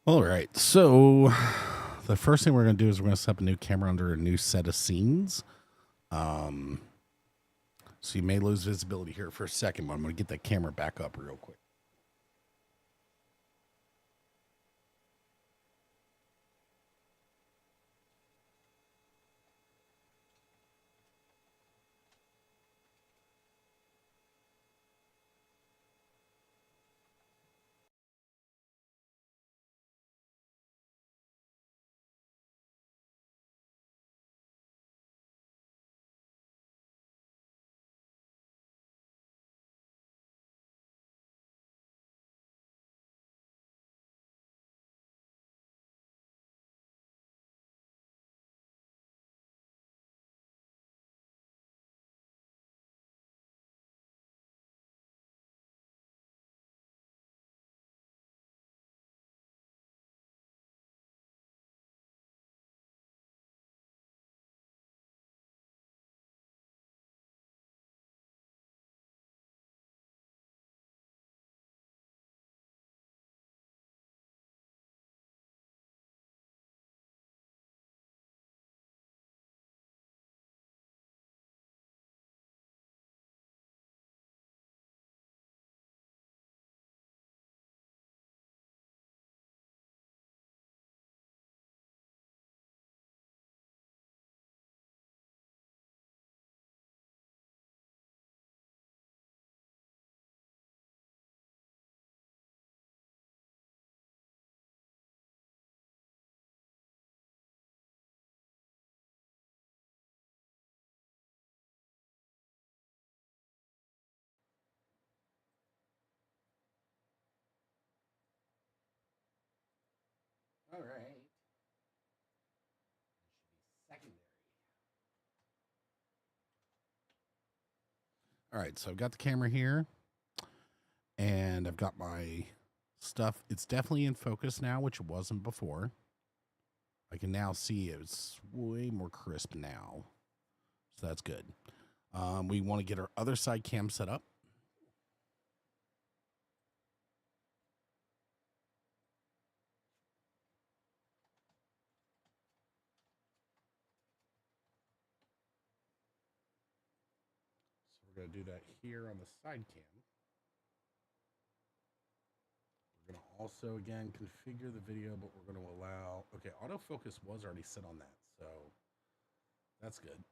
All right. So the first thing we're going to do is we're going to set up a new camera under a new set of scenes. Um, so you may lose visibility here for a second, but I'm going to get that camera back up real quick. All right. Secondary. All right. So I've got the camera here and I've got my stuff. It's definitely in focus now, which it wasn't before. I can now see it's way more crisp now. So that's good. We want to get our other side cam set up. So we're going to do that here on the side cam. We're going to also, again, configure the video, but we're going to allow, okay, autofocus was already set on that, so that's good.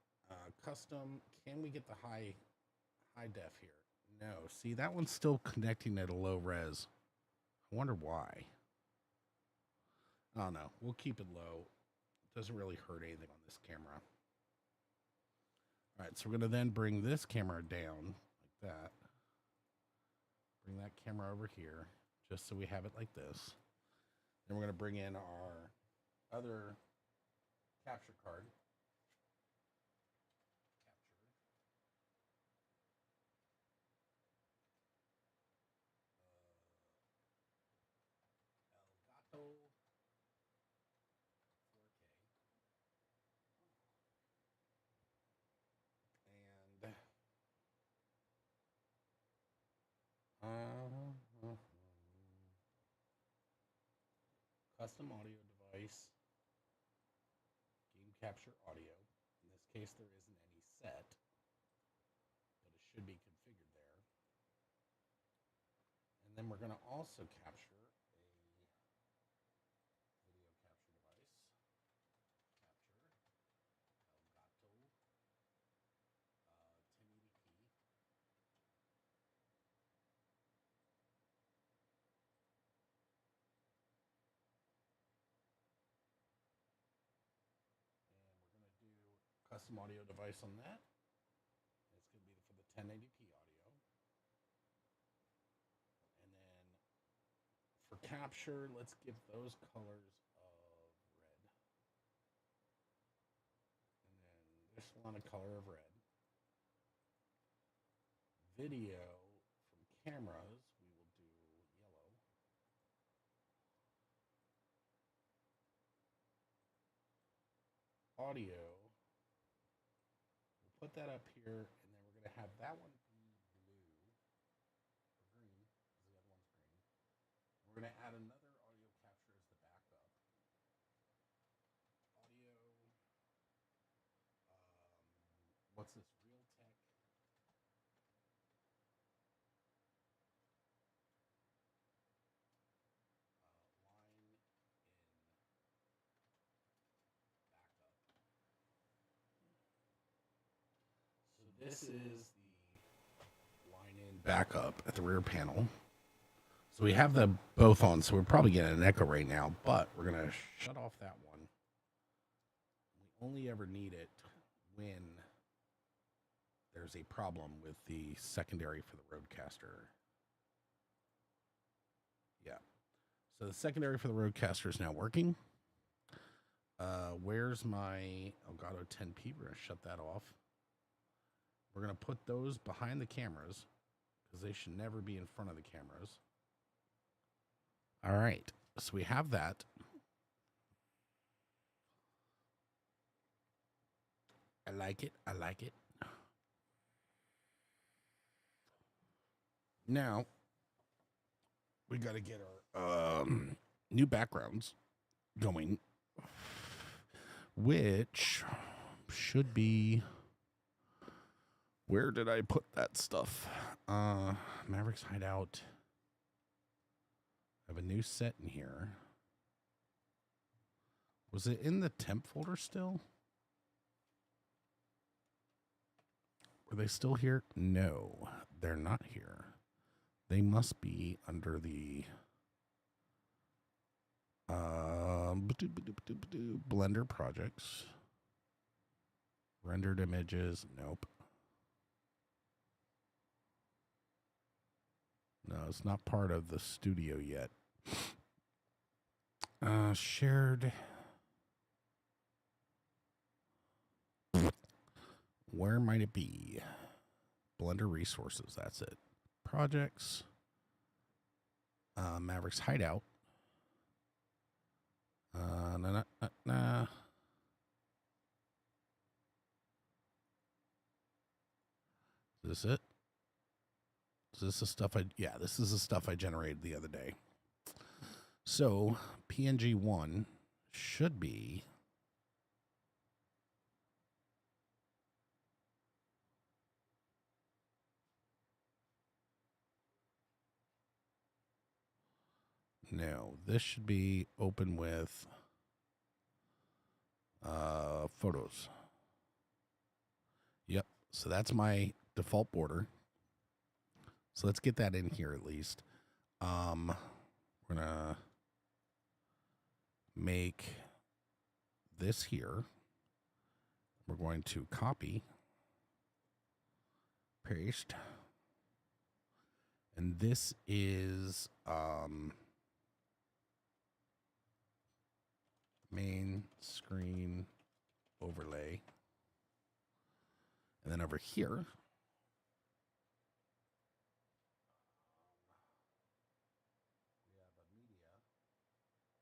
Custom, can we get the high def here? No, see, that one's still connecting at a low res. I wonder why. Oh no, we'll keep it low. It doesn't really hurt anything on this camera. All right, so we're going to then bring this camera down like that. Bring that camera over here, just so we have it like this. Then we're going to bring in our other capture card. Elgato 4K. And uh, custom audio device, game capture audio. In this case, there isn't any set, but it should be configured there. And then we're going to also capture a video capture device. Capture Elgato 1080p. And we're going to do custom audio device on that. It's going to be for the 1080p audio. And then for capture, let's give those colors of red. And then this one a color of red. Video from cameras, we will do yellow. Audio, we'll put that up here, and then we're going to have that one be blue or green, because the other one's green. We're going to add another audio capture as the what's this? Real Tech line in backup. So this is the line in backup at the rear panel. So we have them both on, so we're probably getting an echo right now, but we're going to shut off that one. We only ever need it when there's a problem with the secondary for the Rodecaster. Yeah. So the secondary for the Rodecaster is now working. Where's my Elgato 10P? We're going to shut that off. We're going to put those behind the cameras because they should never be in front of the cameras. All right. So we have that. I like it. I like it. Now, we got to get our new backgrounds going, which should be... Where did I put that stuff? Mavericks Hideout. I have a new set in here. Was it in the temp folder still? Were they still here? No, they're not here. They must be under the Blender projects. Rendered images. Nope. No, it's not part of the studio yet. Shared. Where might it be? Blender resources. That's it. Projects. Mavericks Hideout. Nah. Is this it? Is this the stuff yeah, this is the stuff I generated the other day. So PNG1 should be no, this should be open with photos. Yep. So that's my default border. So let's get that in here at least. We're gonna make this here. We're going to copy, paste, and this is main screen overlay. And then over here, we have a media. Media main screen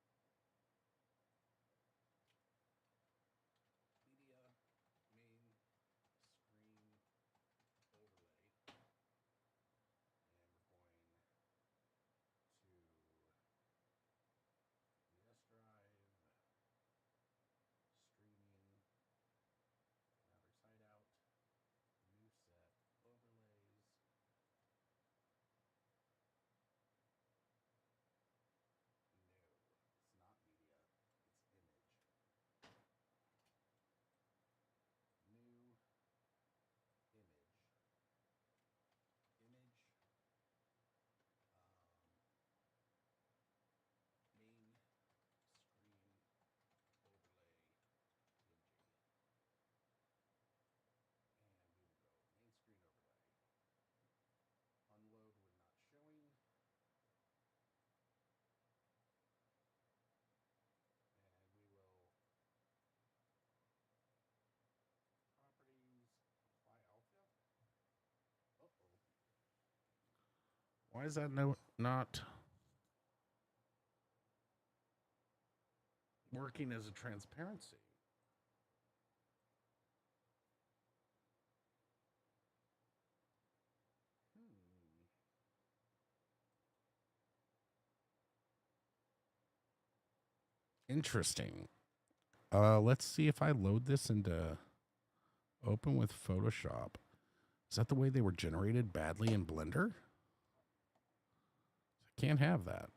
overlay. And we're going to DS drive, streaming, Mavericks Hideout, new set, overlays. No, it's not media, it's image. New image. Image. Main screen overlay PNG. And we will go main screen overlay. Unload when not showing. And we will properties, apply alpha. Uh-oh. Why is that not working as a transparency? Interesting. Let's see if I load this into open with Photoshop. Is that the way they were generated badly in Blender? I can't have that.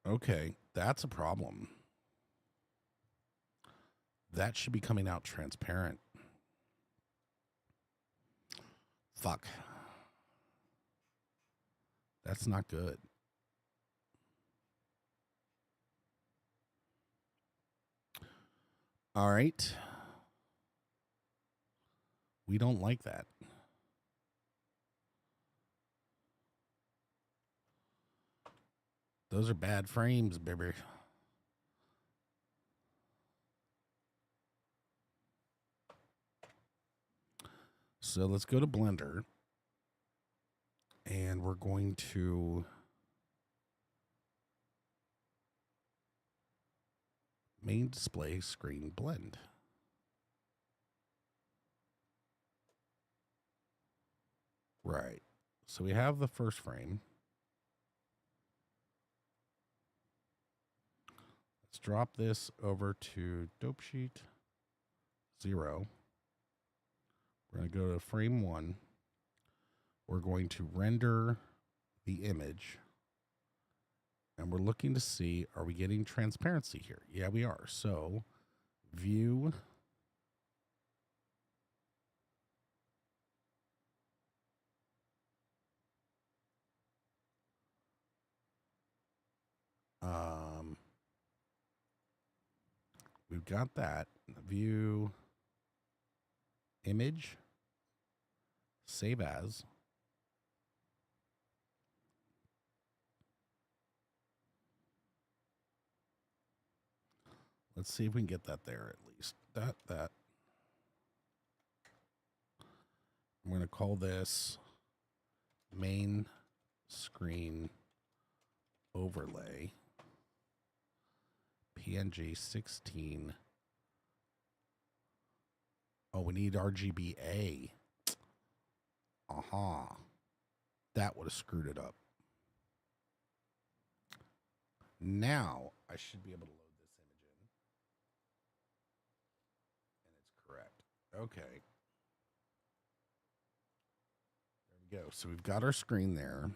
Okay, that's a problem. That should be coming out transparent. Fuck. That's not good. All right. We don't like that. Those are bad frames, baby. So let's go to Blender. And we're going to main display screen blend. Right. So we have the first frame. Let's drop this over to dope sheet 0. We're going to go to frame 1. We're going to render the image. And we're looking to see, are we getting transparency here? Yeah, we are. So view. We've got that. View image. Save as. Let's see if we can get that there at least. That. I'm going to call this main screen overlay PNG 16. Oh, we need RGBA. Aha. That would have screwed it up. Now I should be able to load this image in. And it's correct. Okay. There we go. So we've got our screen there.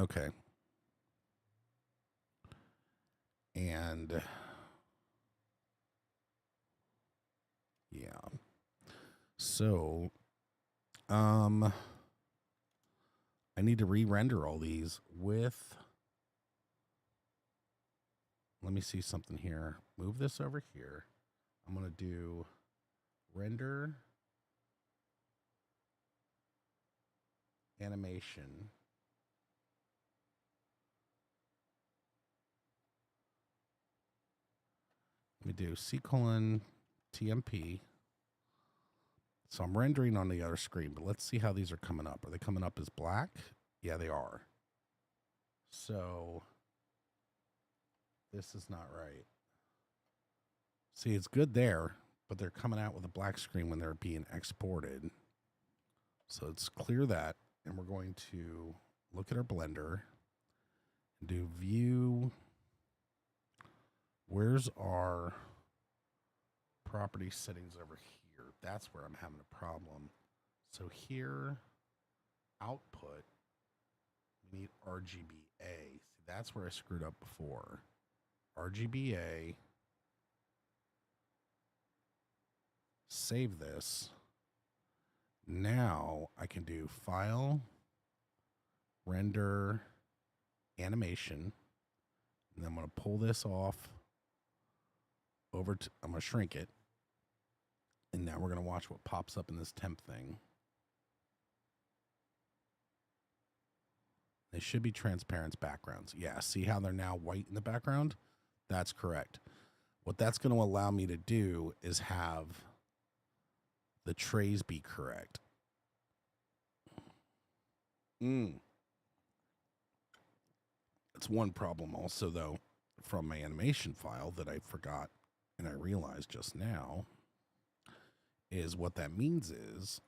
Okay. And yeah. So I need to re-render all these with, let me see something here. Move this over here. I'm going to do render animation. Let me do C:TMP. So I'm rendering on the other screen, but let's see how these are coming up. Are they coming up as black? Yeah, they are. So this is not right. See, it's good there, but they're coming out with a black screen when they're being exported. So let's clear that, and we're going to look at our Blender and do view. Where's our property settings over here? That's where I'm having a problem. So here, output, we need RGBA. See, that's where I screwed up before. RGBA. Save this. Now I can do file, render, animation. And I'm going to pull this off over to, I'm going to shrink it. And now we're going to watch what pops up in this temp thing. They should be transparent backgrounds. Yeah, see how they're now white in the background? That's correct. What that's going to allow me to do is have the trays be correct. That's one problem also, though, from my animation file that I forgot and I realized just now, is what that means is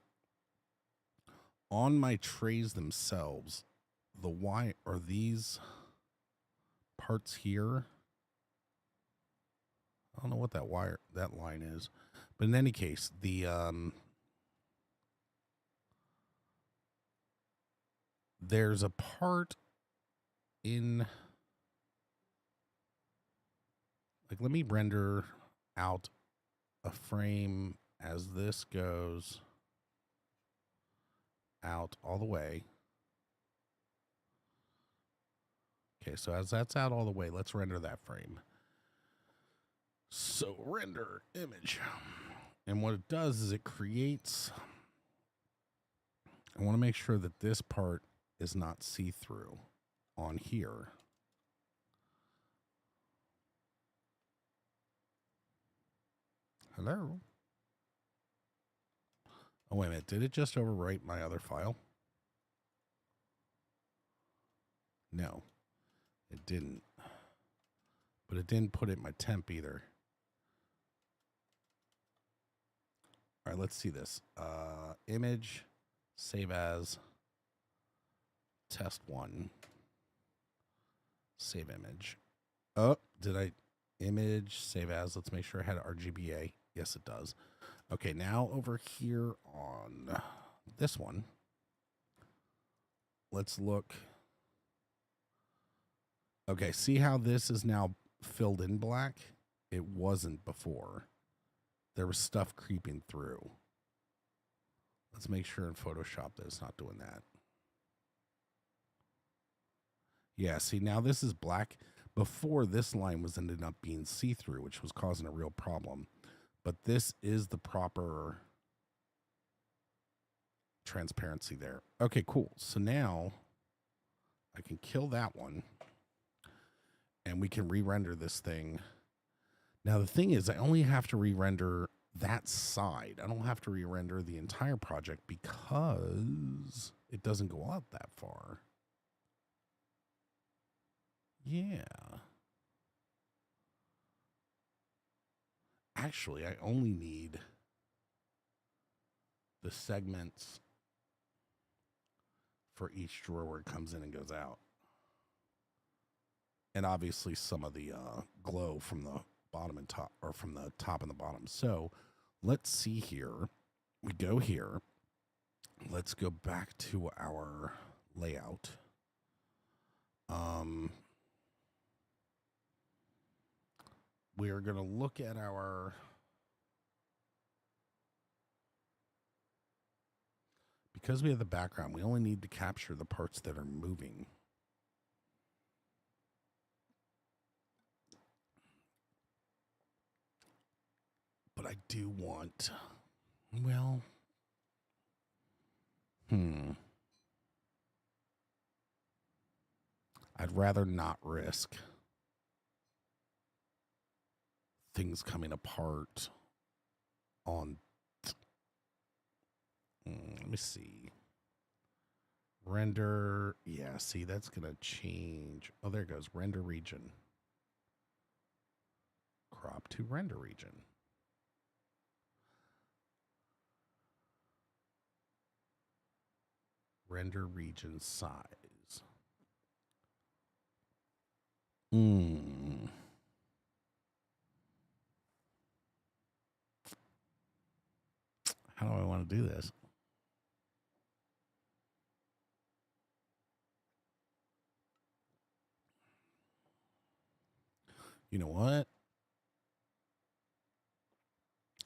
on my trays themselves, the wire are these parts here. I don't know what that line is, but in any case, there's a part in, like, let me render out a frame as this goes out all the way. Okay, so as that's out all the way, let's render that frame. So render image. And what it does is it creates, I want to make sure that this part is not see-through on here. Hello? Oh, wait a minute. Did it just overwrite my other file? No, it didn't. But it didn't put it in my temp either. All right, let's see this. Image, save as, test one. Save image. Oh, did I image, save as? Let's make sure I had RGBA. Yes, it does. Okay, now over here on this one, let's look. Okay, see how this is now filled in black? It wasn't before. There was stuff creeping through. Let's make sure in Photoshop that it's not doing that. Yeah, see, now this is black. Before, this line was ended up being see-through, which was causing a real problem. But this is the proper transparency there. Okay, cool. So now I can kill that one, and we can re-render this thing. Now, the thing is, I only have to re-render that side. I don't have to re-render the entire project because it doesn't go out that far. Yeah. Actually, I only need the segments for each drawer where it comes in and goes out. And obviously some of the glow from the bottom and top, or from the top and the bottom. So let's see here. We go here. Let's go back to our layout. We are going to look at our, because we have the background, we only need to capture the parts that are moving. But I do want, well, I'd rather not risk things coming apart on, let me see. Render, yeah, see, that's going to change. Oh, there it goes, render region. Crop to render region. Render region size. How do I want to do this? You know what?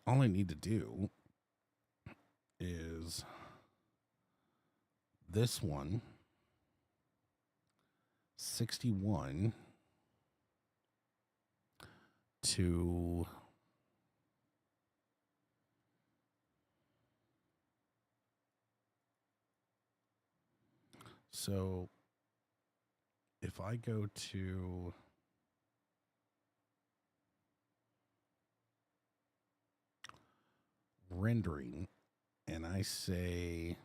All I need to do is this one, 61 to so if I go to rendering and I say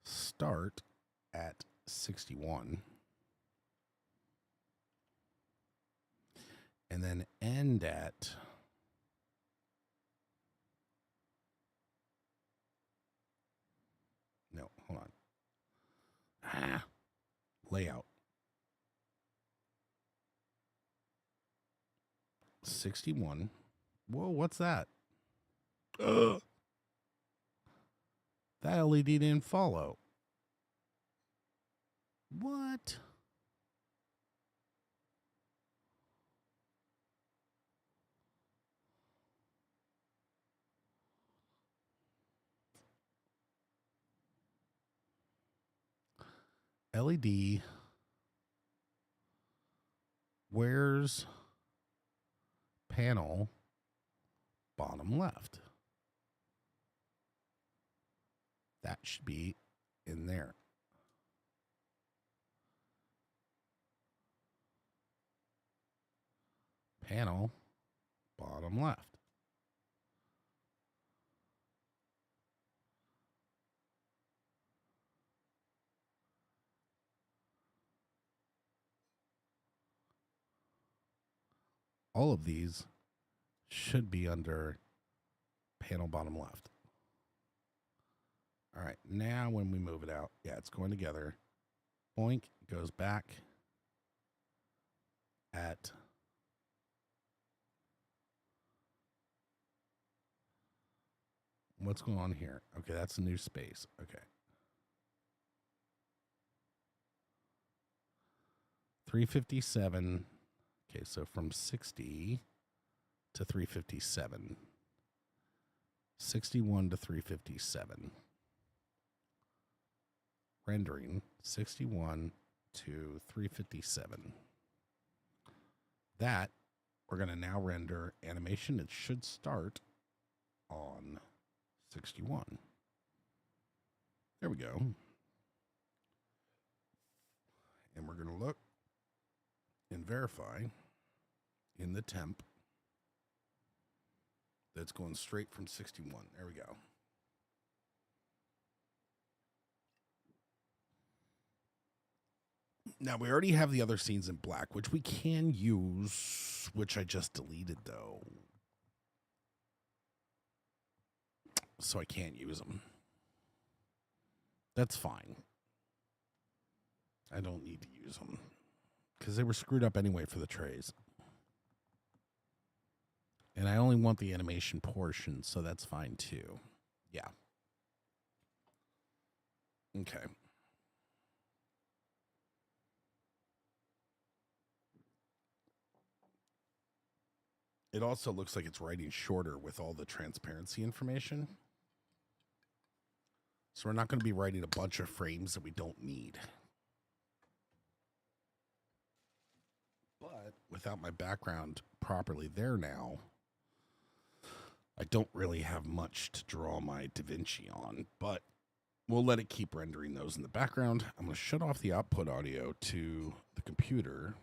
start at 61 and then end at no, hold layout. 61. Whoa, what's that? Ugh. That LED didn't follow. What? LED. Where's panel bottom left? That should be in there. Panel bottom left. All of these should be under panel bottom left. All right, now when we move it out, yeah, it's going together. Boink, goes back at what's going on here? Okay, that's a new space. Okay. 357. Okay, so from 60 to 357. 61 to 357. Rendering 61 to 357. That we're going to now render animation. It should start on 61. There we go. And we're going to look and verify in the temp that's going straight from 61. There we go. Now, we already have the other scenes in black, which we can use, which I just deleted, though. So I can't use them. That's fine. I don't need to use them because they were screwed up anyway for the trays. And I only want the animation portion, so that's fine too. Yeah. Okay. It also looks like it's writing shorter with all the transparency information. So we're not going to be writing a bunch of frames that we don't need. But without my background properly there now, I don't really have much to draw my DaVinci on, but we'll let it keep rendering those in the background. I'm going to shut off the output audio to the computer.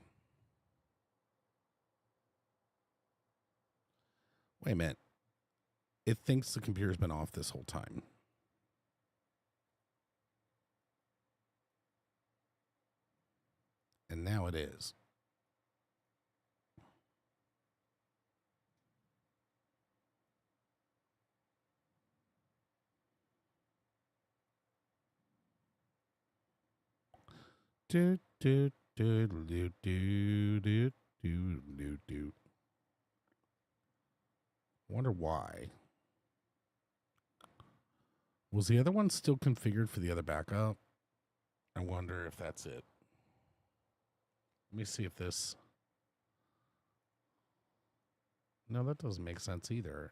Wait a minute. It thinks the computer's been off this whole time. And now it is. Do, do, do, do, do, do, do, do, do. Wonder why. Was the other one still configured for the other backup? I wonder if that's it. Let me see if this... No, that doesn't make sense either.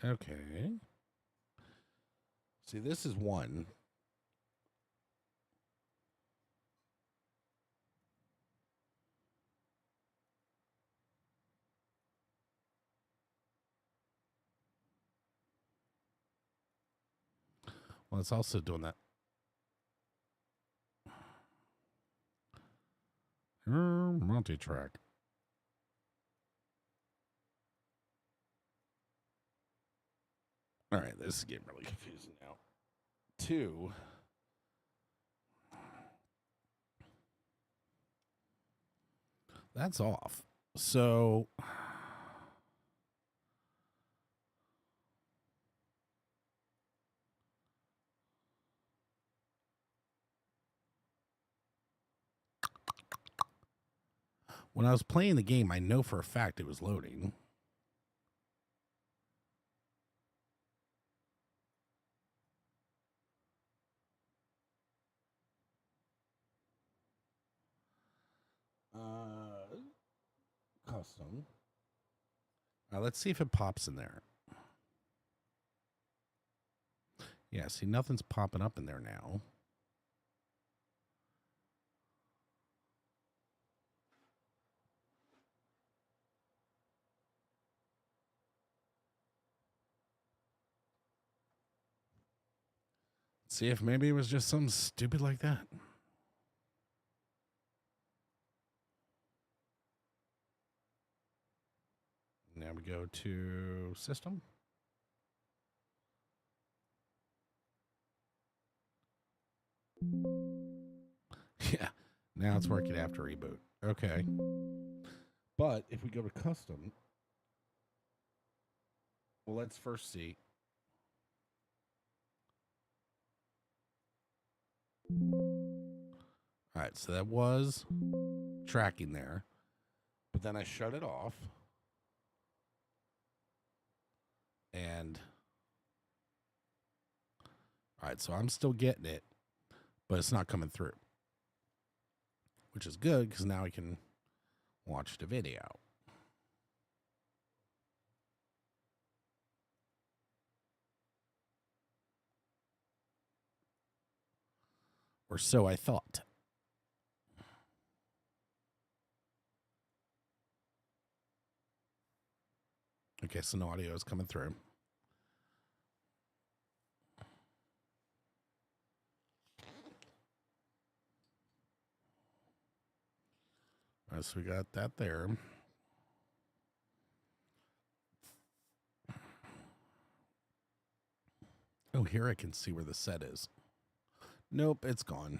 Okay. See, this is one. Well, it's also doing that. Multi-track. All right, this is getting really confusing now. 2. That's off. So... When I was playing the game, I know for a fact it was loading. Custom. Let's see if it pops in there. Yeah, see, nothing's popping up in there now. See if maybe it was just something stupid like that. Now we go to system. Yeah, now it's working after reboot. Okay. But if we go to custom, well, let's first see. All right, so that was tracking there, but then I shut it off. And all right, so I'm still getting it, but it's not coming through, which is good because now I can watch the video. Or so I thought. Okay, so no audio is coming through. All right, so we got that there. Oh, here I can see where the set is. Nope, it's gone.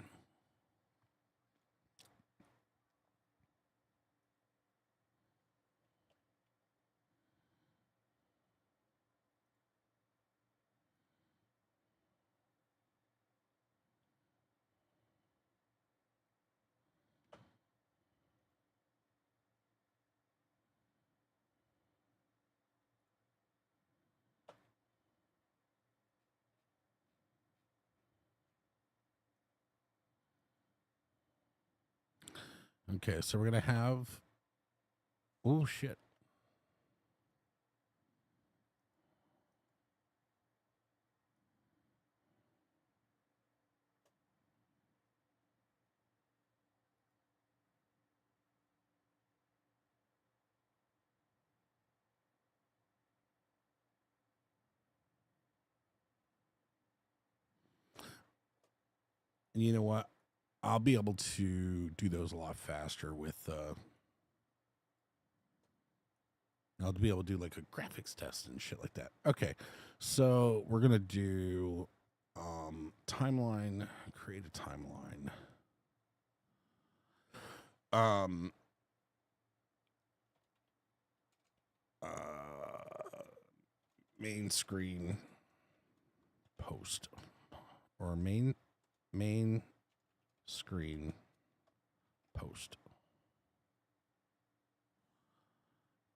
Okay, so we're going to have. Oh, shit. And you know what? I'll be able to do those a lot faster with. I'll be able to do like a graphics test and shit like that. Okay, so we're gonna do timeline. Create a timeline. Uh, main screen post or main screen post.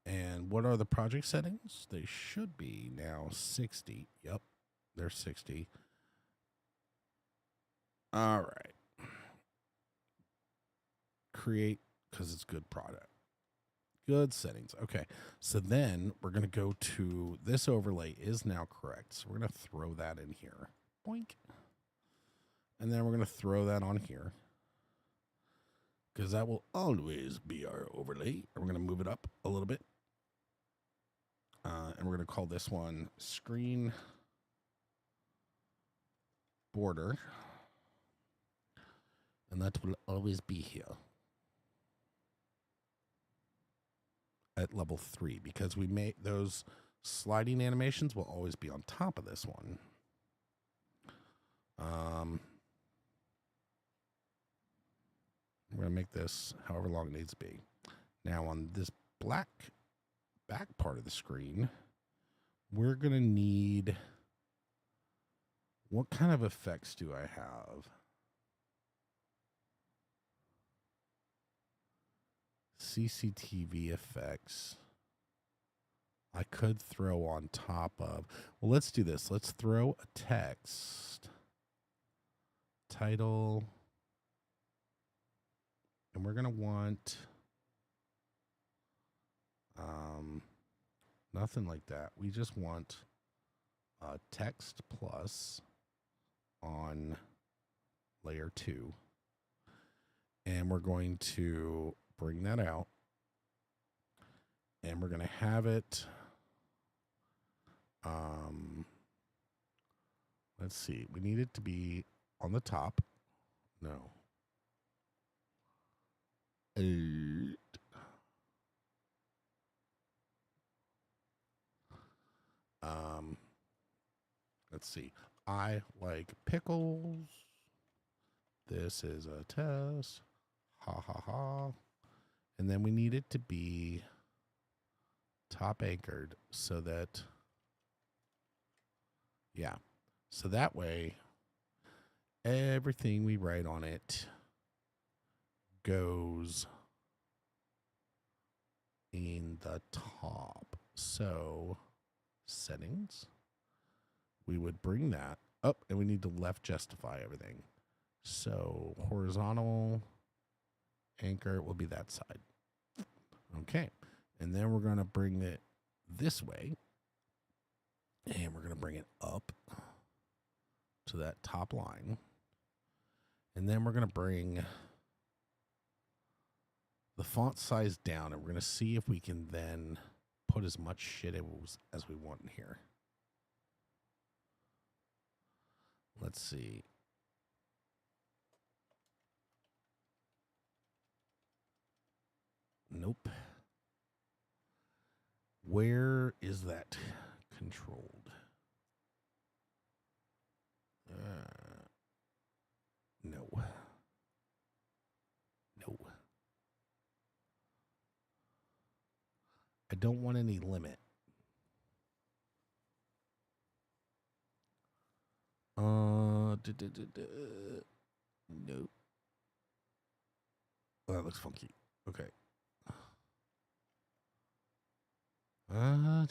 And what are the project settings? They should be now 60. Yep, they're 60. All right. Create, because it's good product. Good settings. Okay. So then we're going to go to this overlay is now correct. So we're going to throw that in here. Boink. And then we're going to throw that on here, because that will always be our overlay. And we're going to move it up a little bit. And we're going to call this one screen border. And that will always be here at level 3, because we made those sliding animations will always be on top of this one. We're going to make this however long it needs to be. Now on this black back part of the screen, we're going to need, what kind of effects do I have? CCTV effects. I could throw on top of. Well, let's do this. Let's throw a text title, and we're gonna want nothing like that. We just want text plus on layer 2, and we're going to bring that out, and we're going to have it. Let's see. We need it to be on the top. No. Let's see. I like pickles. This is a test. Ha ha ha. And then we need it to be top anchored so that, yeah. So that way, everything we write on it goes in the top. So settings, we would bring that up, and we need to left justify everything. So horizontal anchor will be that side. Okay. And then we're going to bring it this way, and we're going to bring it up to that top line. And then we're going to bring the font size down, and we're going to see if we can then put as much shit as we want in here. Let's see. Nope. Where is that controlled? No. No. I don't want any limit. No. Oh, that looks funky. Okay. No.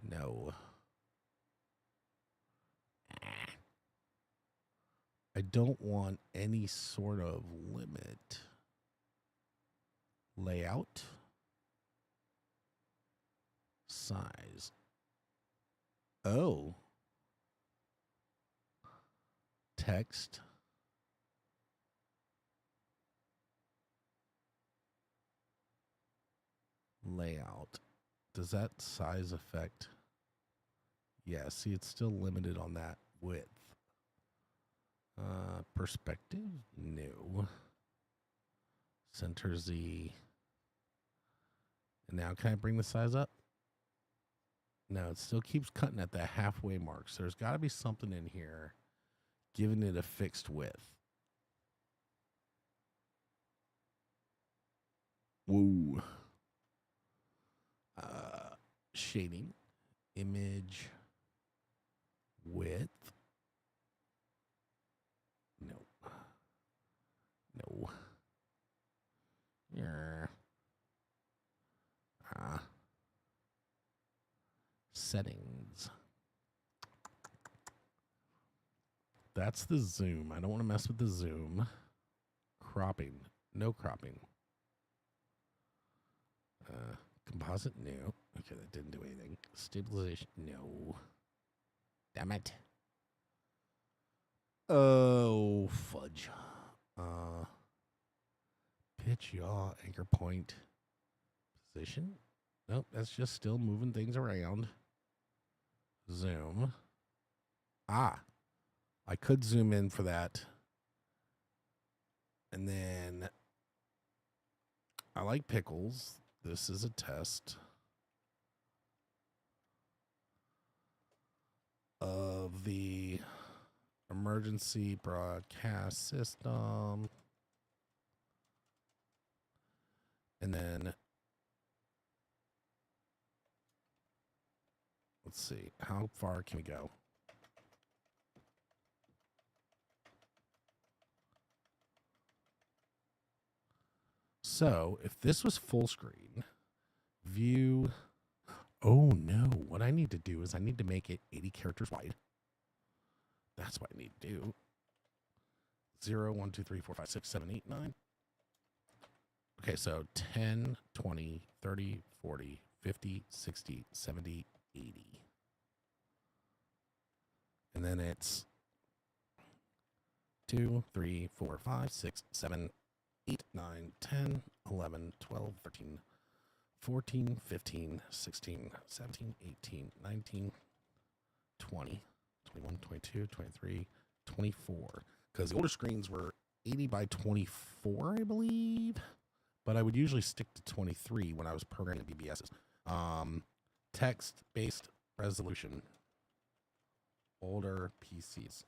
No. I don't want any sort of limit. Layout. Size. Oh. Text. Layout. Does that size affect? Yeah, see, it's still limited on that width. Perspective? No. Center Z. And now can I bring the size up? No, it still keeps cutting at that halfway mark. So there's got to be something in here giving it a fixed width. Woo. Shading. Image. Width. No. No. Yeah. Settings. That's the zoom. I don't want to mess with the zoom. Cropping. No cropping. Composite. No. Okay, that didn't do anything. Stabilization. No. Damn it. Oh, fudge. Pitch, yaw, anchor point, position. Nope, that's just still moving things around. Zoom. I could zoom in for that. And then I like pickles. This is a test of the emergency broadcast system. And then let's see, how far can we go? So if this was full screen, view, oh no, what I need to do is I need to make it 80 characters wide. That's what I need to do. 0, 1, 2, 3, 4, 5, 6, 7, 8, 9. Okay, so 10, 20, 30, 40, 50, 60, 70, 80. And then it's 2, 3, 4, 5, 6, 7, 8, 9, 10, 11, 12, 13, 14, 15, 16, 17, 18, 19, 20, 21, 22, 23, 24. Because the older screens were 80 by 24, I believe. But I would usually stick to 23 when I was programming BBSs. Text-based resolution. Older PCs.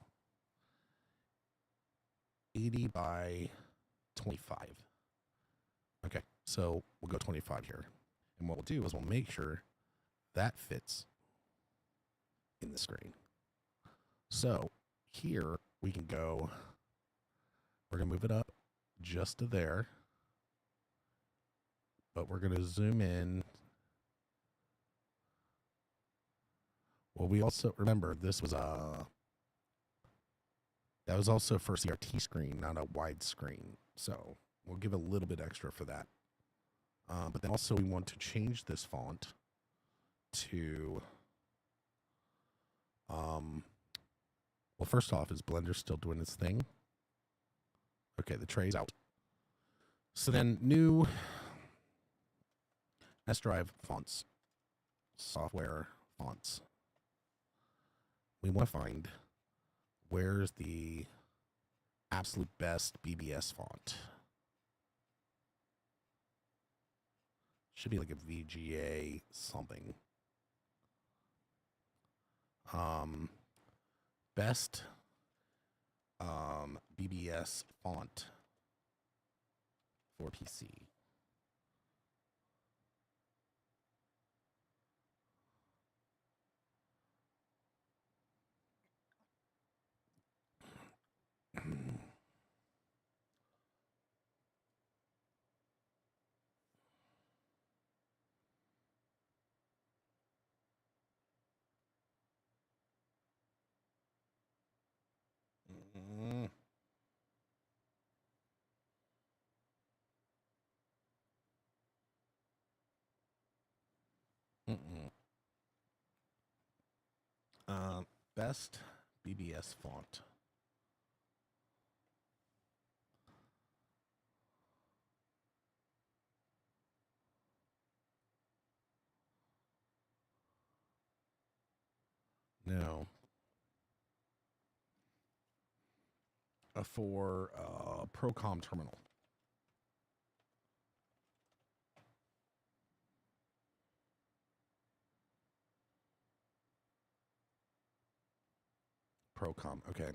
80 by 25. Okay, so we'll go 25 here. And what we'll do is we'll make sure that fits in the screen. So here we can go, we're going to move it up just to there. But we're going to zoom in. Well, we also, remember, this was that was also for CRT screen, not a wide screen. So we'll give a little bit extra for that. But then also we want to change this font to, well, first off, is Blender still doing its thing? Okay, the tray's out. So then new S drive fonts, software fonts. We want to find where's the absolute best BBS font. Should be like a VGA something. Best BBS font for PC. Best BBS font. No. For Procom terminal. Procom, okay.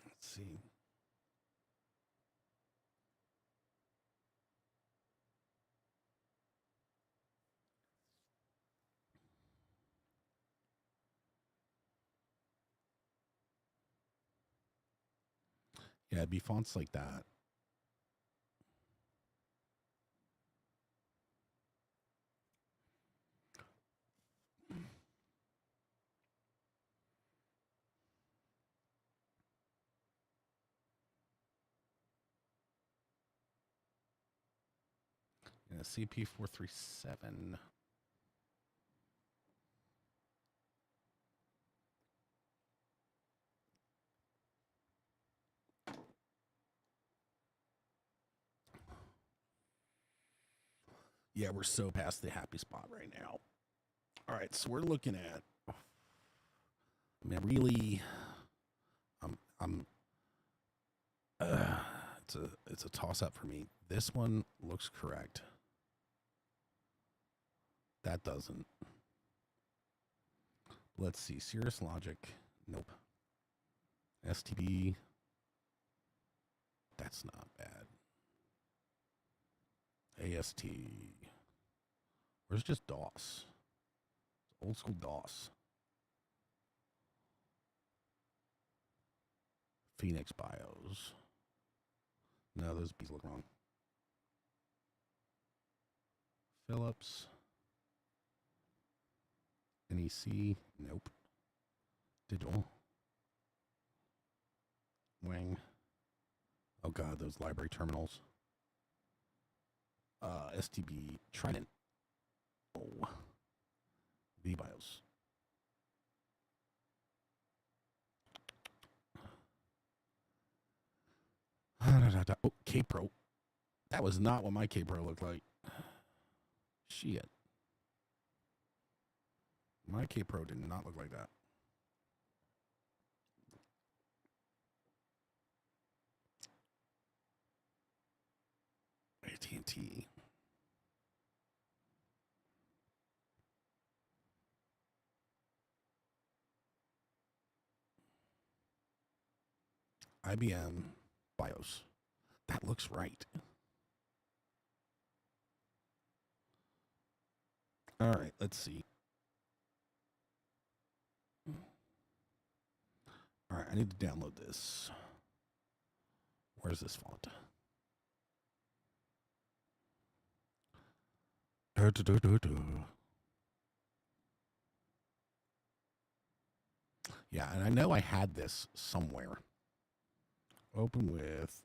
Let's see. Yeah, it'd be fonts like that. Yeah, CP437. Yeah, we're so past the happy spot right now. All right, so we're looking at, I mean, really, it's a toss up for me. This one looks correct. That doesn't. Let's see, Cirrus Logic, nope. STB, that's not bad. AST, Or is it just DOS? Old school DOS. Phoenix BIOS. No, those B's look wrong. Philips. NEC. Nope. Digital. Wing. Oh god, those library terminals. STB Trident. Oh. VBIOS. Oh, K-Pro. That was not what my K-Pro looked like. Shit. My K-Pro did not look like that. AT&T. IBM BIOS. That looks right. All right, let's see. All right, I need to download this. Where's this font? Yeah, and I know I had this somewhere. Open with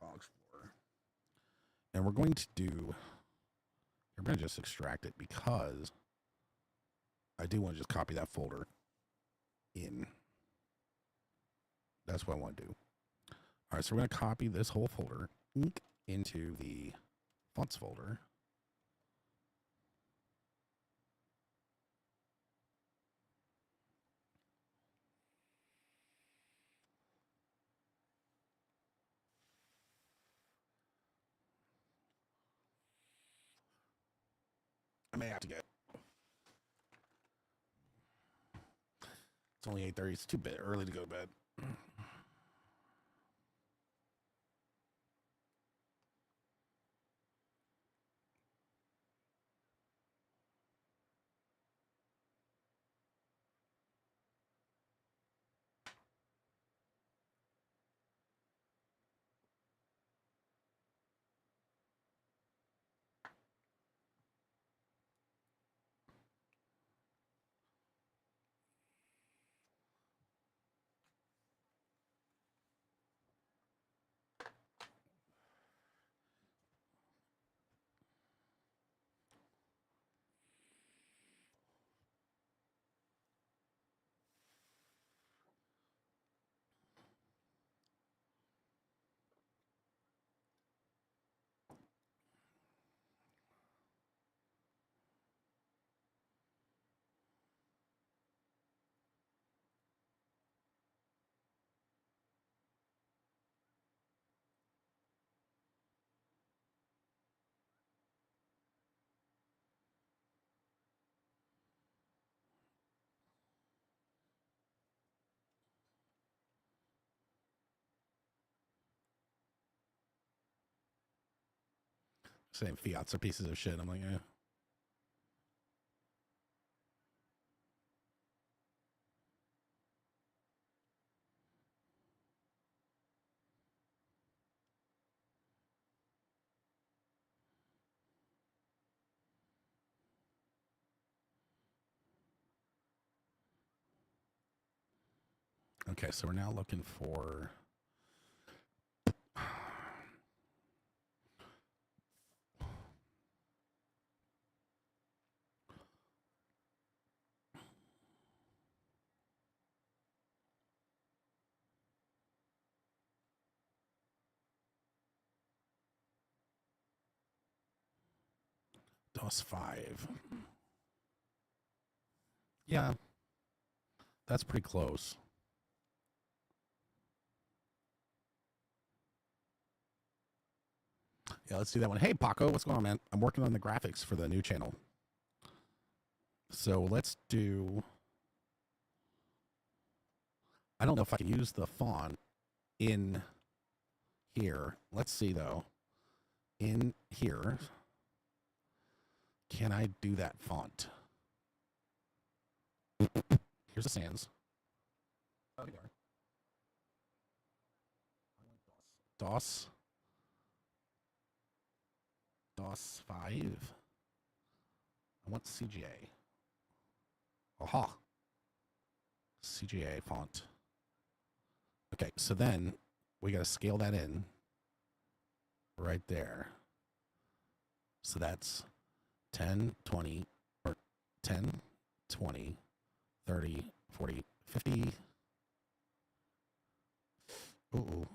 File Explorer. And we're going to do, I'm going to just extract it because I do want to just copy that folder in. That's what I want to do. All right, so we're going to copy this whole folder into the fonts folder. I may have to get. It's only 8:30. It's too early to go to bed. Saying fiats are pieces of shit. I'm like, yeah. Okay, so we're now looking for DOS 5. Yeah, that's pretty close. Yeah, let's do that one. Hey, Paco, what's going on, man? I'm working on the graphics for the new channel. So let's do. I don't know if I can use the font in here. Let's see, though. In here. Can I do that font? Here's the sands. Oh, here they are. DOS. DOS 5. I want CGA. Aha. CGA font. Okay, so then we got to scale that in right there. So that's 10, 20, or 10, 20, 30, 40, 50. Ooh.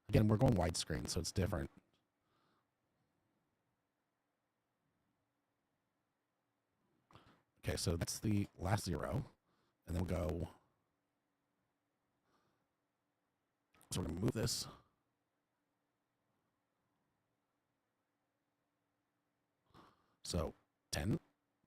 Again, we're going widescreen, so it's different. Okay, so that's the last 0. And then we'll go. So we're going to move this. So 10,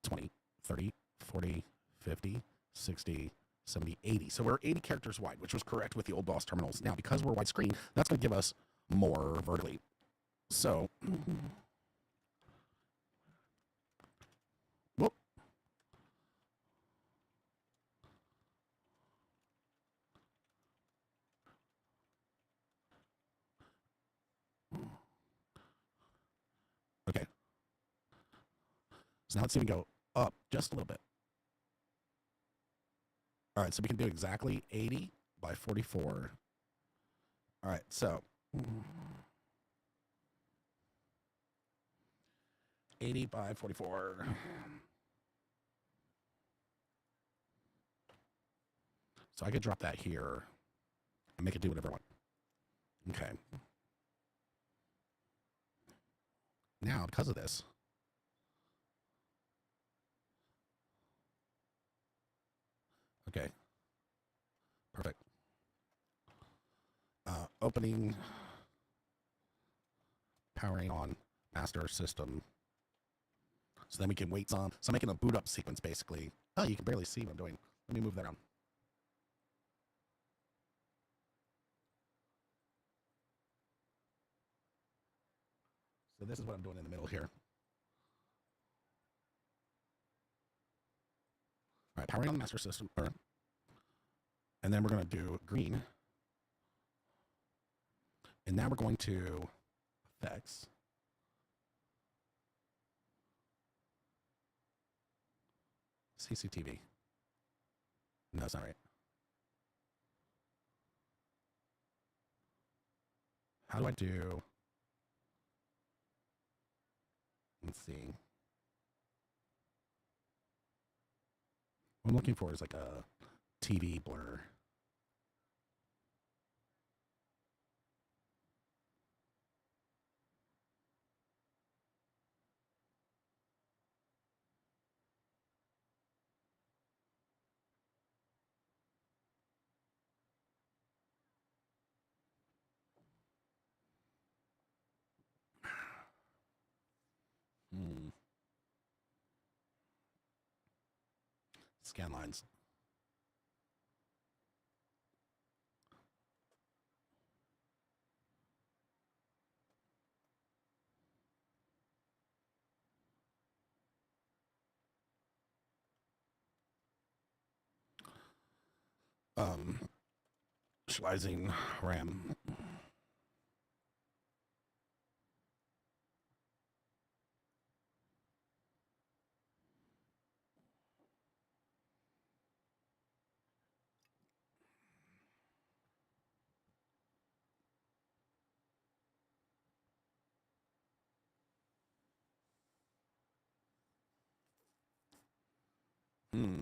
20, 30, 40, 50, 60, 70, 80. So we're 80 characters wide, which was correct with the old DOS terminals. Now, because we're widescreen, that's going to give us more vertically. So, whoop. Okay. So now let's see if we go up just a little bit. All right, so we can do exactly 80 by 44. All right, so 80 by 44. So I could drop that here and make it do whatever I want. Okay. Now, because of this, okay, perfect. Opening, powering on master system. So then we can wait some. So I'm making a boot up sequence basically. Oh, you can barely see what I'm doing. Let me move that around. So this is what I'm doing in the middle here. All right, powering on the master system. And then we're going to do green. And now we're going to effects. CCTV. No, that's not right. How do I do? Let's see. What I'm looking for is like a TV blur. Scan lines. Initializing RAM. Hmm.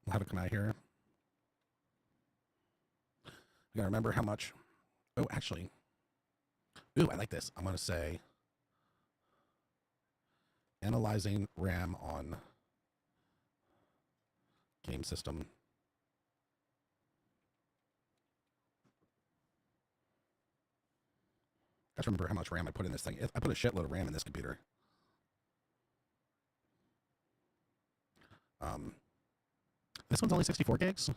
We'll have it come out here. I gotta remember how much. Oh, actually. Ooh, I like this. I'm gonna say analyzing RAM on game system. I have to remember how much RAM I put in this thing. I put a shitload of RAM in this computer. Um, this one's only 64 gigs.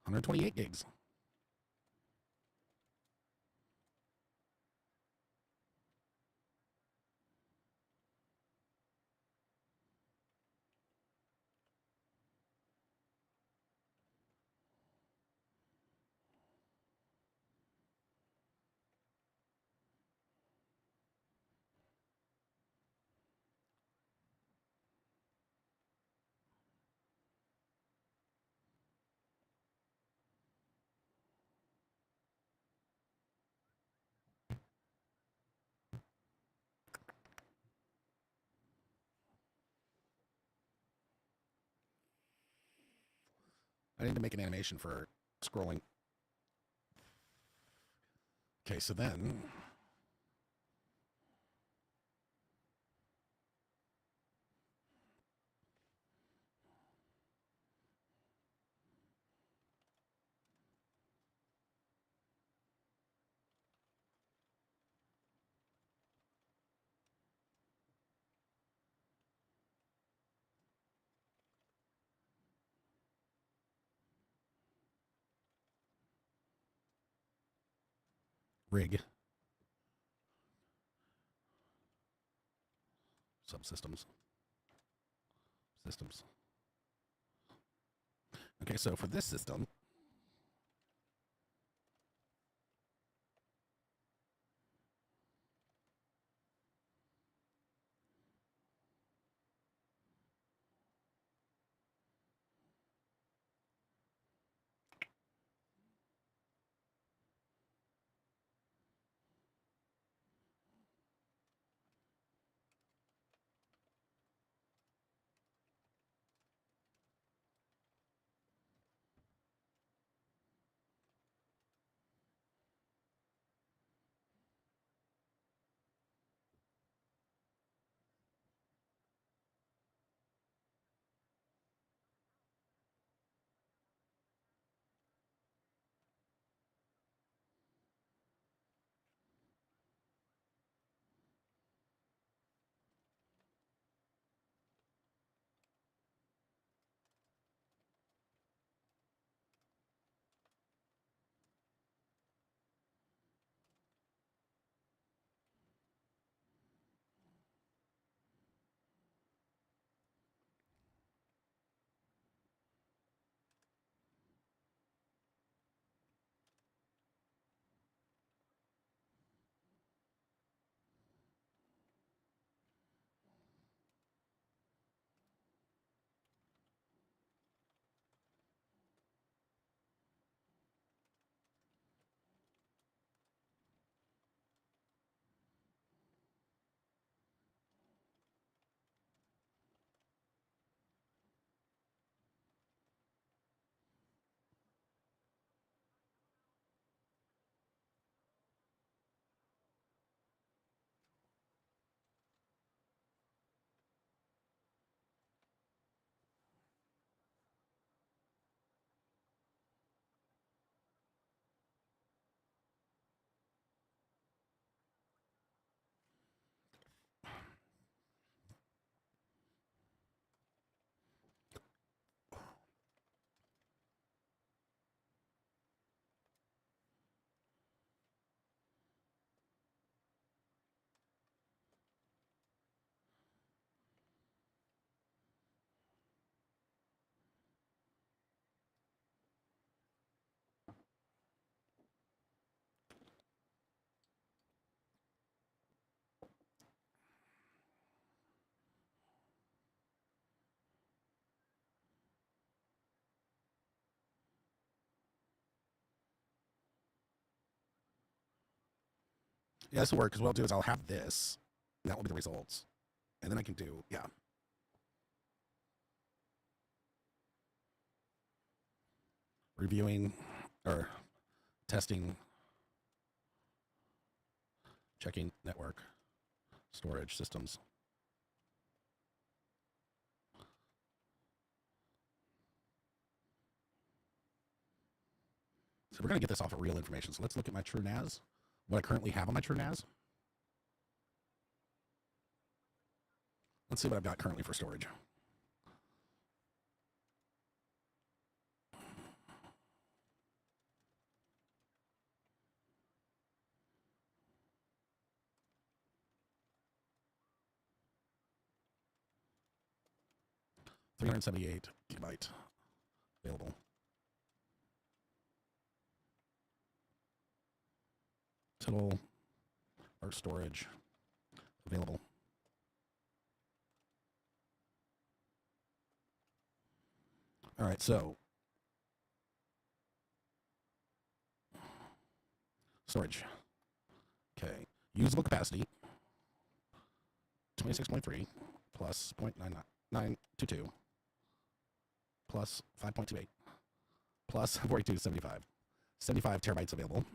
128 gigs. I need to make an animation for scrolling. Okay, so then rig subsystems systems. Okay, so for this system, Yeah, this will work because what I'll do is I'll have this, and that will be the results. And then I can do, yeah. Reviewing or testing, checking network, storage systems. So we're going to get this off of real information. So let's look at my true NAS, what I currently have on my true NAS. Let's see what I've got currently for storage. $378 gigabyte available. Total or storage available. All right, so storage. Okay, usable capacity 26.3 plus 0.922 plus 5.28 plus 4275. 75 terabytes available.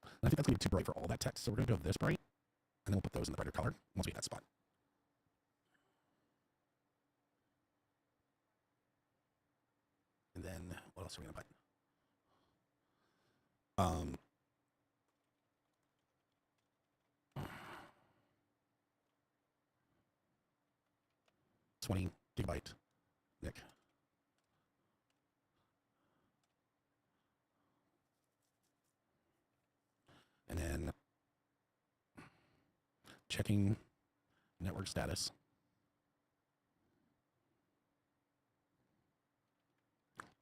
And I think that's going to be too bright for all that text, so we're going to go this bright, and then we'll put those in the brighter color once we hit that spot. And then what else are we going to put? 20 gigabyte NIC. And then checking network status.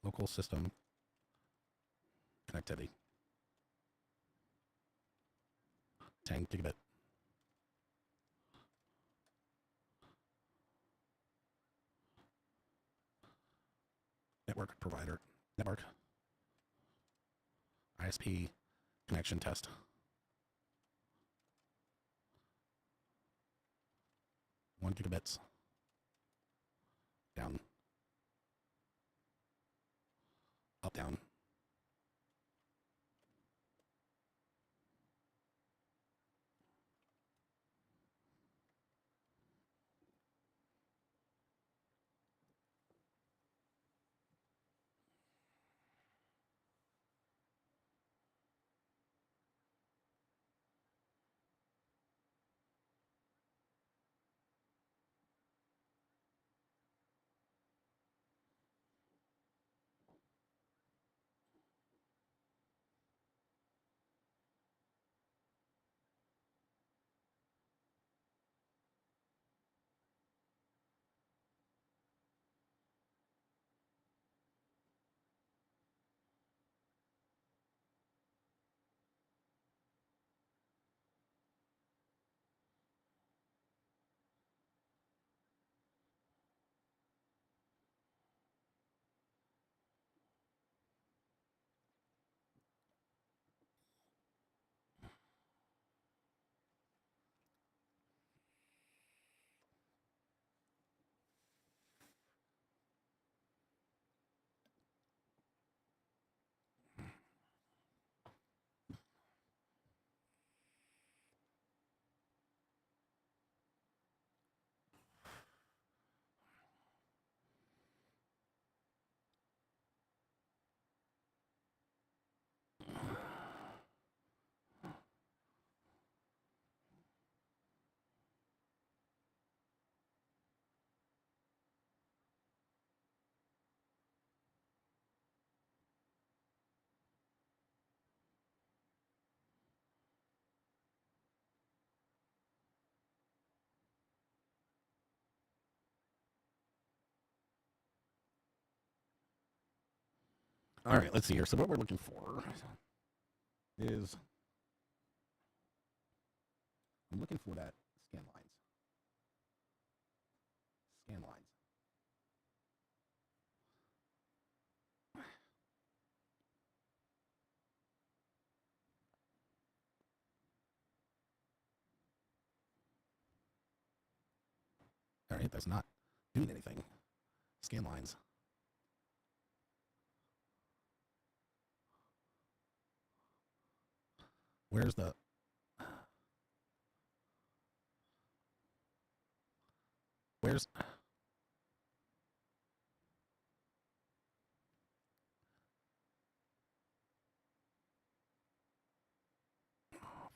Local system connectivity. 10 gigabit. Network provider. Network. ISP connection test. One gigabits. Down. Up, down. All right, let's see here. So what we're looking for is, I'm looking for that scan lines. Scan lines. All right, that's not doing anything. Scan lines. Where's the... Where's...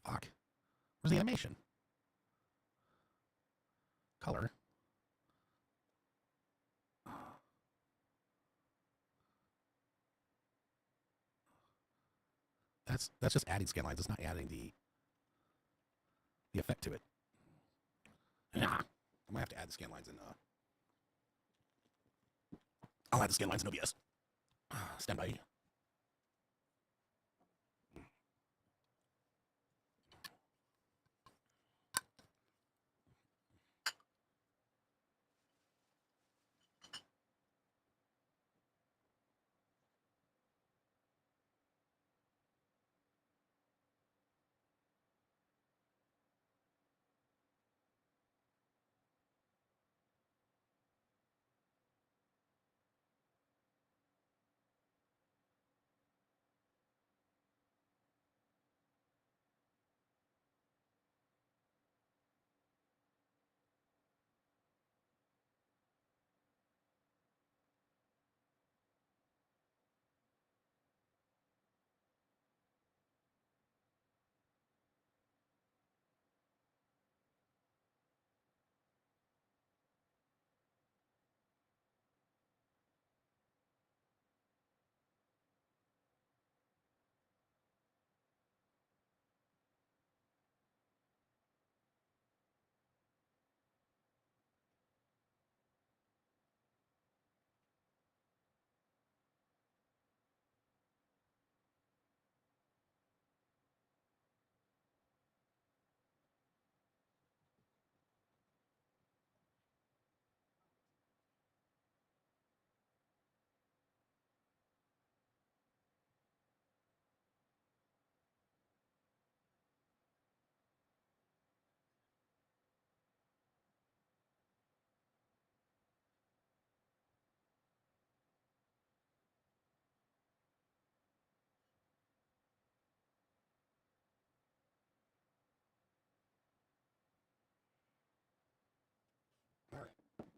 Fuck. Where's the animation? Color. That's just adding scan lines. It's not adding the effect to it. Nah. I might have to add the scan lines in. I'll add the scan lines in OBS. Stand by.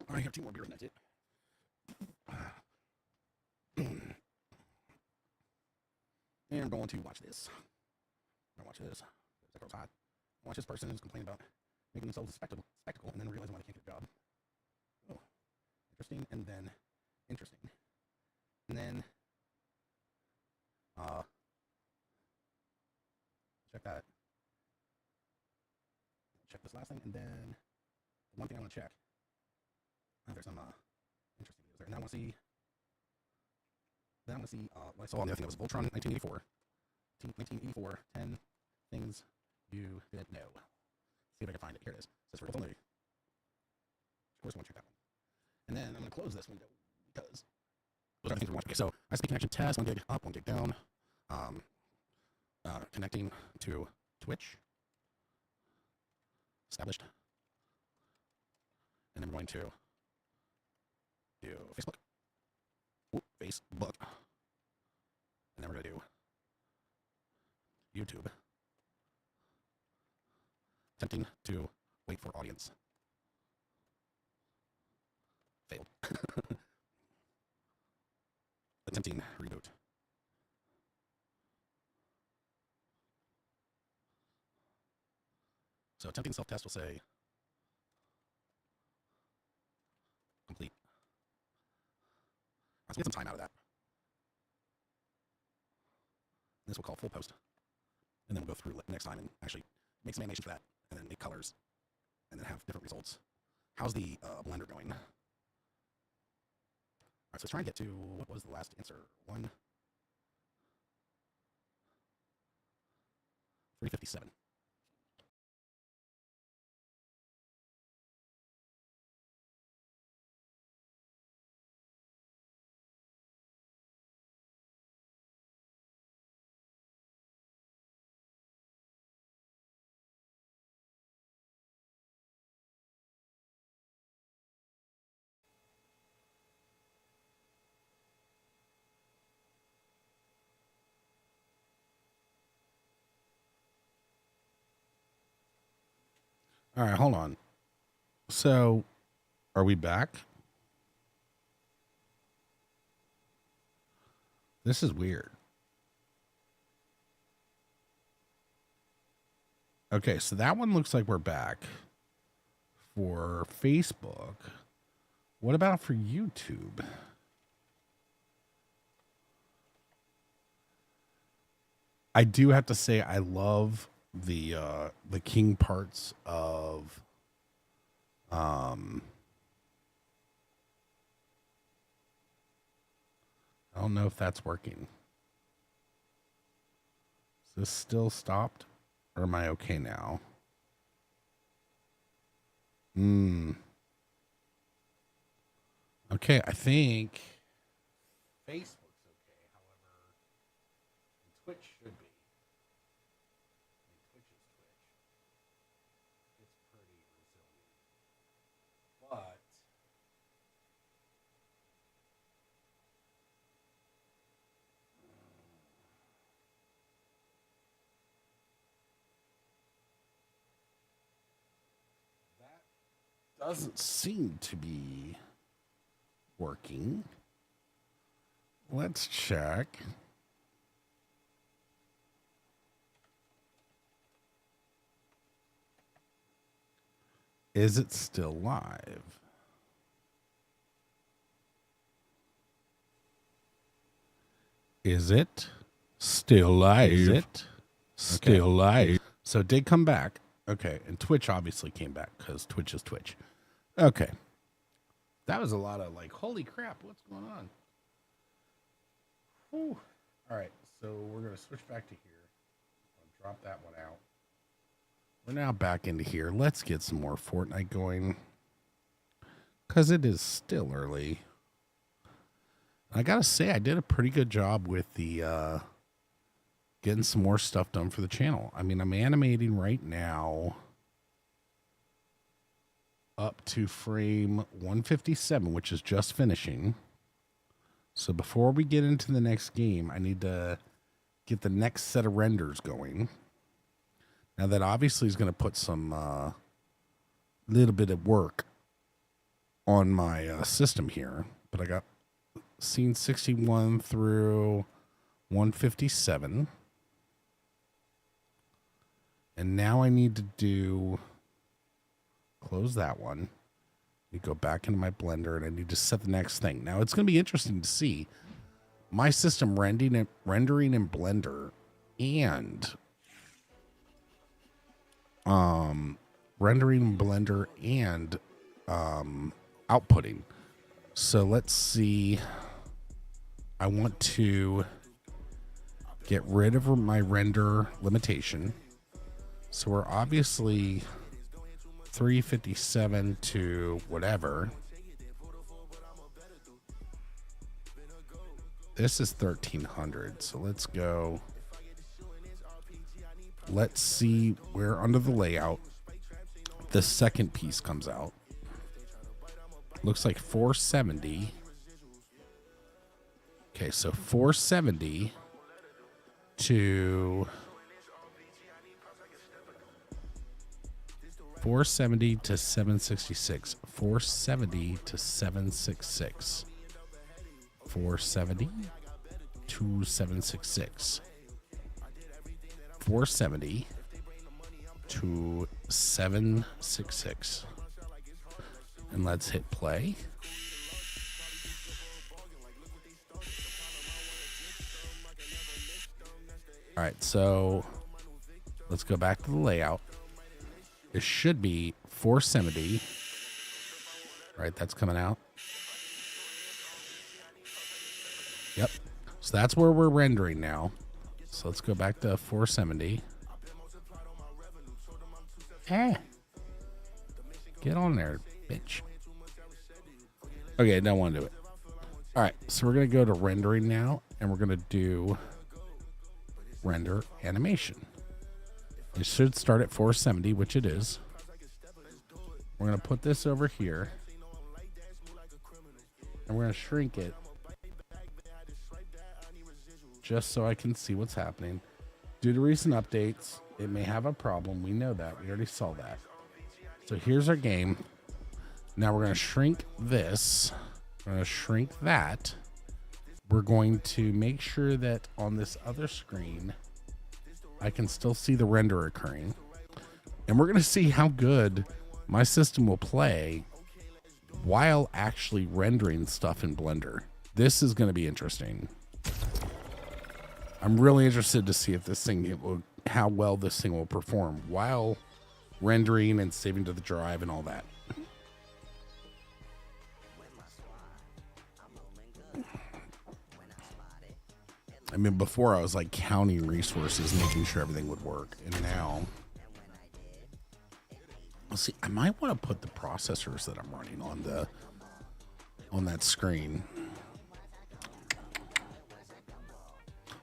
All right. I have 2 more beers and that's it. And I'm going to watch this. I'm going to watch this. That girl's hot. Watch this person who's complaining about making themselves a spectacle and then realizing why they can't get a job. Oh, interesting, and then interesting. And then, check that. Check this last thing, and then the one thing I want to check. There's some interesting videos there. And I want to see. Then I want to see. I saw on the other thing that was Voltron 1984. 1984. 10 things you didn't know. See if I can find it. Here it is. It says for only. Of course, I want to check that one. And then I'm going to close this window because those are the things we're watching. Okay, so ISP connection test. 1 gig up, 1 gig down. Connecting to Twitch. Established. And then we're going to do Facebook. Ooh, Facebook. And then we're going to do YouTube. Attempting to wait for audience. Failed. Attempting reboot. So attempting self-test will say complete. Let's get some time out of that. This we'll call full post. And then we'll go through next time and actually make some animations for that. And then make colors. And then have different results. How's the blender going? All right, so let's try and get to, what was the last answer? 357. All right, hold on. So, are we back? This is weird. Okay, so that one looks like we're back for Facebook. What about for YouTube? I do have to say I love the king parts of I don't know if that's working. Is this still stopped? Or am I okay now? Okay, I think Facebook's okay. However, Twitch should be. Twitch is Twitch. It's pretty resilient. But that doesn't seem to be working. Let's check. Is it still live? Is it still live? Is it still live? So it did come back. Okay. And Twitch obviously came back because Twitch is Twitch. Okay. That was a lot of like, holy crap, what's going on? Whew. All right. So we're going to switch back to here. I'll drop that one out. We're now back into here. Let's get some more Fortnite going because it is still early. I gotta say, I did a pretty good job with the getting some more stuff done for the channel. I mean, I'm animating right now up to frame 157, which is just finishing. So before we get into the next game, I need to get the next set of renders going. Now that obviously is going to put some little bit of work on my system here, but I got scene 61 through 157. And now I need to close that one. You go back into my Blender and I need to set the next thing. Now it's going to be interesting to see my system rendering in Blender and rendering Blender and outputting. So let's see. I want to get rid of my render limitation. So we're obviously 357 to whatever. This is 1300. So let's go. Let's see where under the layout the second piece comes out. Looks like 470. Okay, so 470 to 766. 470 to 766. 470 to 766. 470 to 766. And let's hit play. All right, so let's go back to the layout. It should be 470. All right, that's coming out. Yep. So that's where we're rendering now. So let's go back to 470. Hey. Get on there, bitch. Okay, I don't want to do it. All right, so we're going to go to rendering now, and we're going to do render animation. It should start at 470, which it is. We're going to put this over here, and we're going to shrink it just so I can see what's happening. Due to recent updates, it may have a problem. We know that. We already saw that. So here's our game. Now we're going to shrink this. We're going to shrink that. We're going to make sure that on this other screen, I can still see the render occurring. And we're going to see how good my system will play while actually rendering stuff in Blender. This is going to be interesting. I'm really interested to see if this thing how well this thing will perform while rendering and saving to the drive and all that. I mean, before I was like counting resources, making sure everything would work, and now, let's see. I might want to put the processors that I'm running on that screen.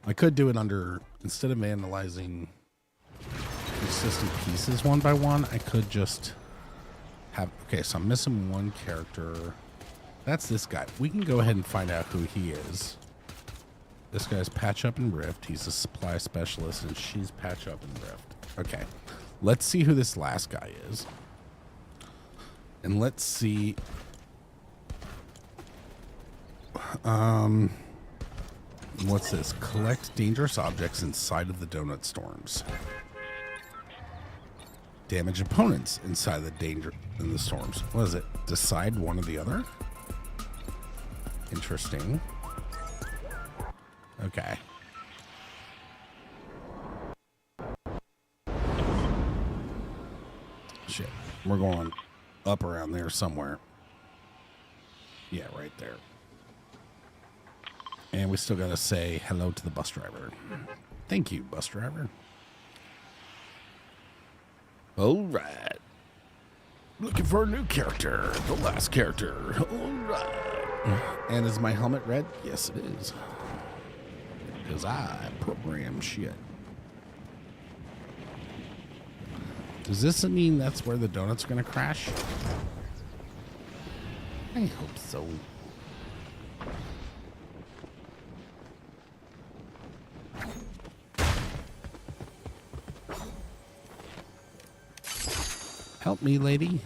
I could do it under, instead of analyzing consistent pieces one by one, I could just have, okay, so I'm missing one character. That's this guy. We can go ahead and find out who he is. This guy's Patch Up and Rift. He's a supply specialist, and she's Patch Up and Rift. Okay, let's see who this last guy is. And let's see. What's this? Collect dangerous objects inside of the donut storms. Damage opponents inside the storms. What is it? Decide one or the other? Interesting. Okay. Shit. We're going up around there somewhere. Yeah, right there. And we still got to say hello to the bus driver. Thank you, bus driver. All right. Looking for a new character. The last character. All right. And is my helmet red? Yes, it is. Because I program shit. Does this mean that's where the donut's going to crash? I hope so. Help me, lady.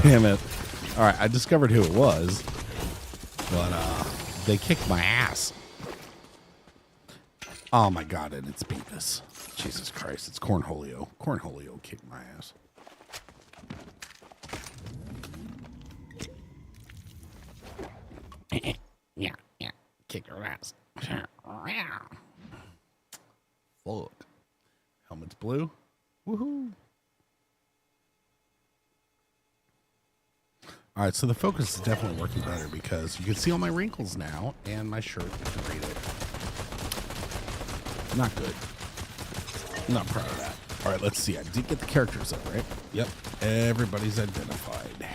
Damn it. All right, I discovered who it was, but they kicked my ass. Oh my God, and it's Beavis. Jesus Christ, it's Cornholio. Cornholio kicked my ass. Yeah, kick your ass. Fuck. Helmet's blue. Woohoo. All right, so the focus is definitely working better because you can see all my wrinkles now and my shirt. You can read it. Not good. I'm not proud of that. All right, let's see. I did get the characters up, right? Yep. Everybody's identified.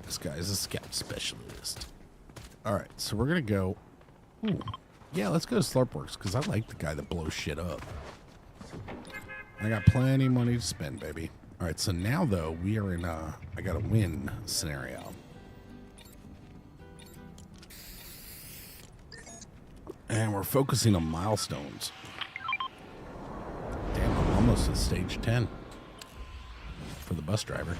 This guy is a scout specialist. All right, so we're going to go. Ooh, yeah, let's go to Slurpworks because I like the guy that blows shit up. I got plenty of money to spend, baby. All right, so now, though, we are in a I got to win scenario. And we're focusing on milestones. Damn, I'm almost at stage 10 for the bus driver.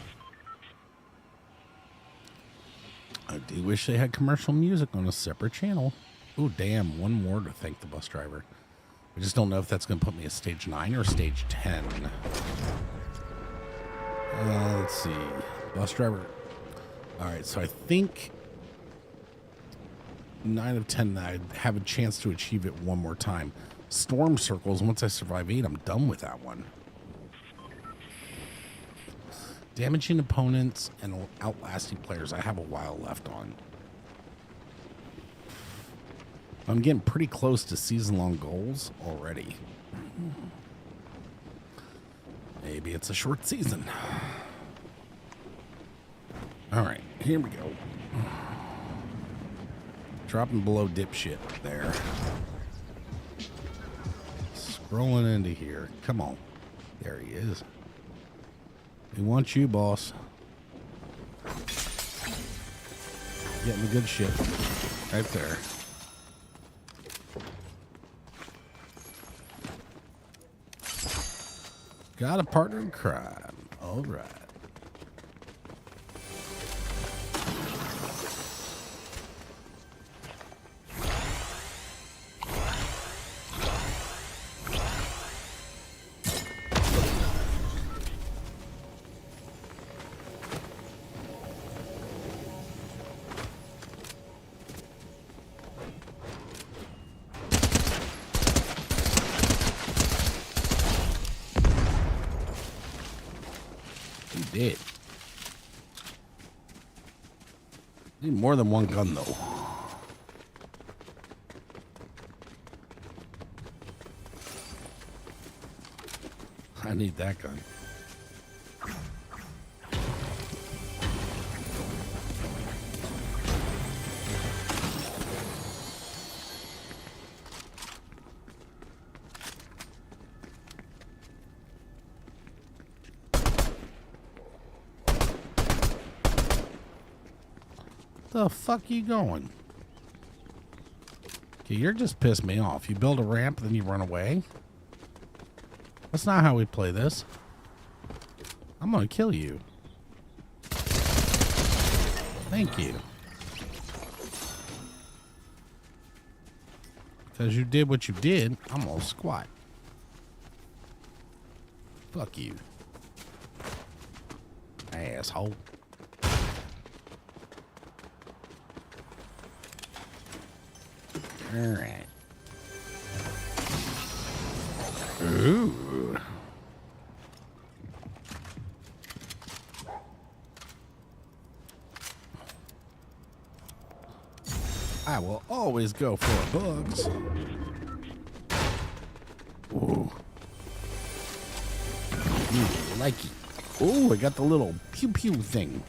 I do wish they had commercial music on a separate channel. Oh, damn, one more to thank the bus driver. I just don't know if that's going to put me at stage 9 or stage 10. Let's see. Bus driver. All right, so I think 9 of 10, I'd have a chance to achieve it one more time. Storm circles, once I survive 8, I'm done with that one. Damaging opponents and outlasting players, I have a while left on. I'm getting pretty close to season-long goals already. Maybe it's a short season. All right, here we go. Dropping below dipshit there. Scrolling into here. Come on. There he is. We want you, boss. Getting the good shit right there. Got a partner in crime. All right. Did. Need more than one gun, though. I need that gun. The fuck you going? Okay, you're just pissed me off. You build a ramp, then you run away. That's not how we play this. I'm gonna kill you. Thank you. Because you did what you did, I'm gonna squat. Fuck you. Asshole. All right. Ooh. I will always go for bugs. Ooh. Like it. Ooh, I got the little pew pew thing.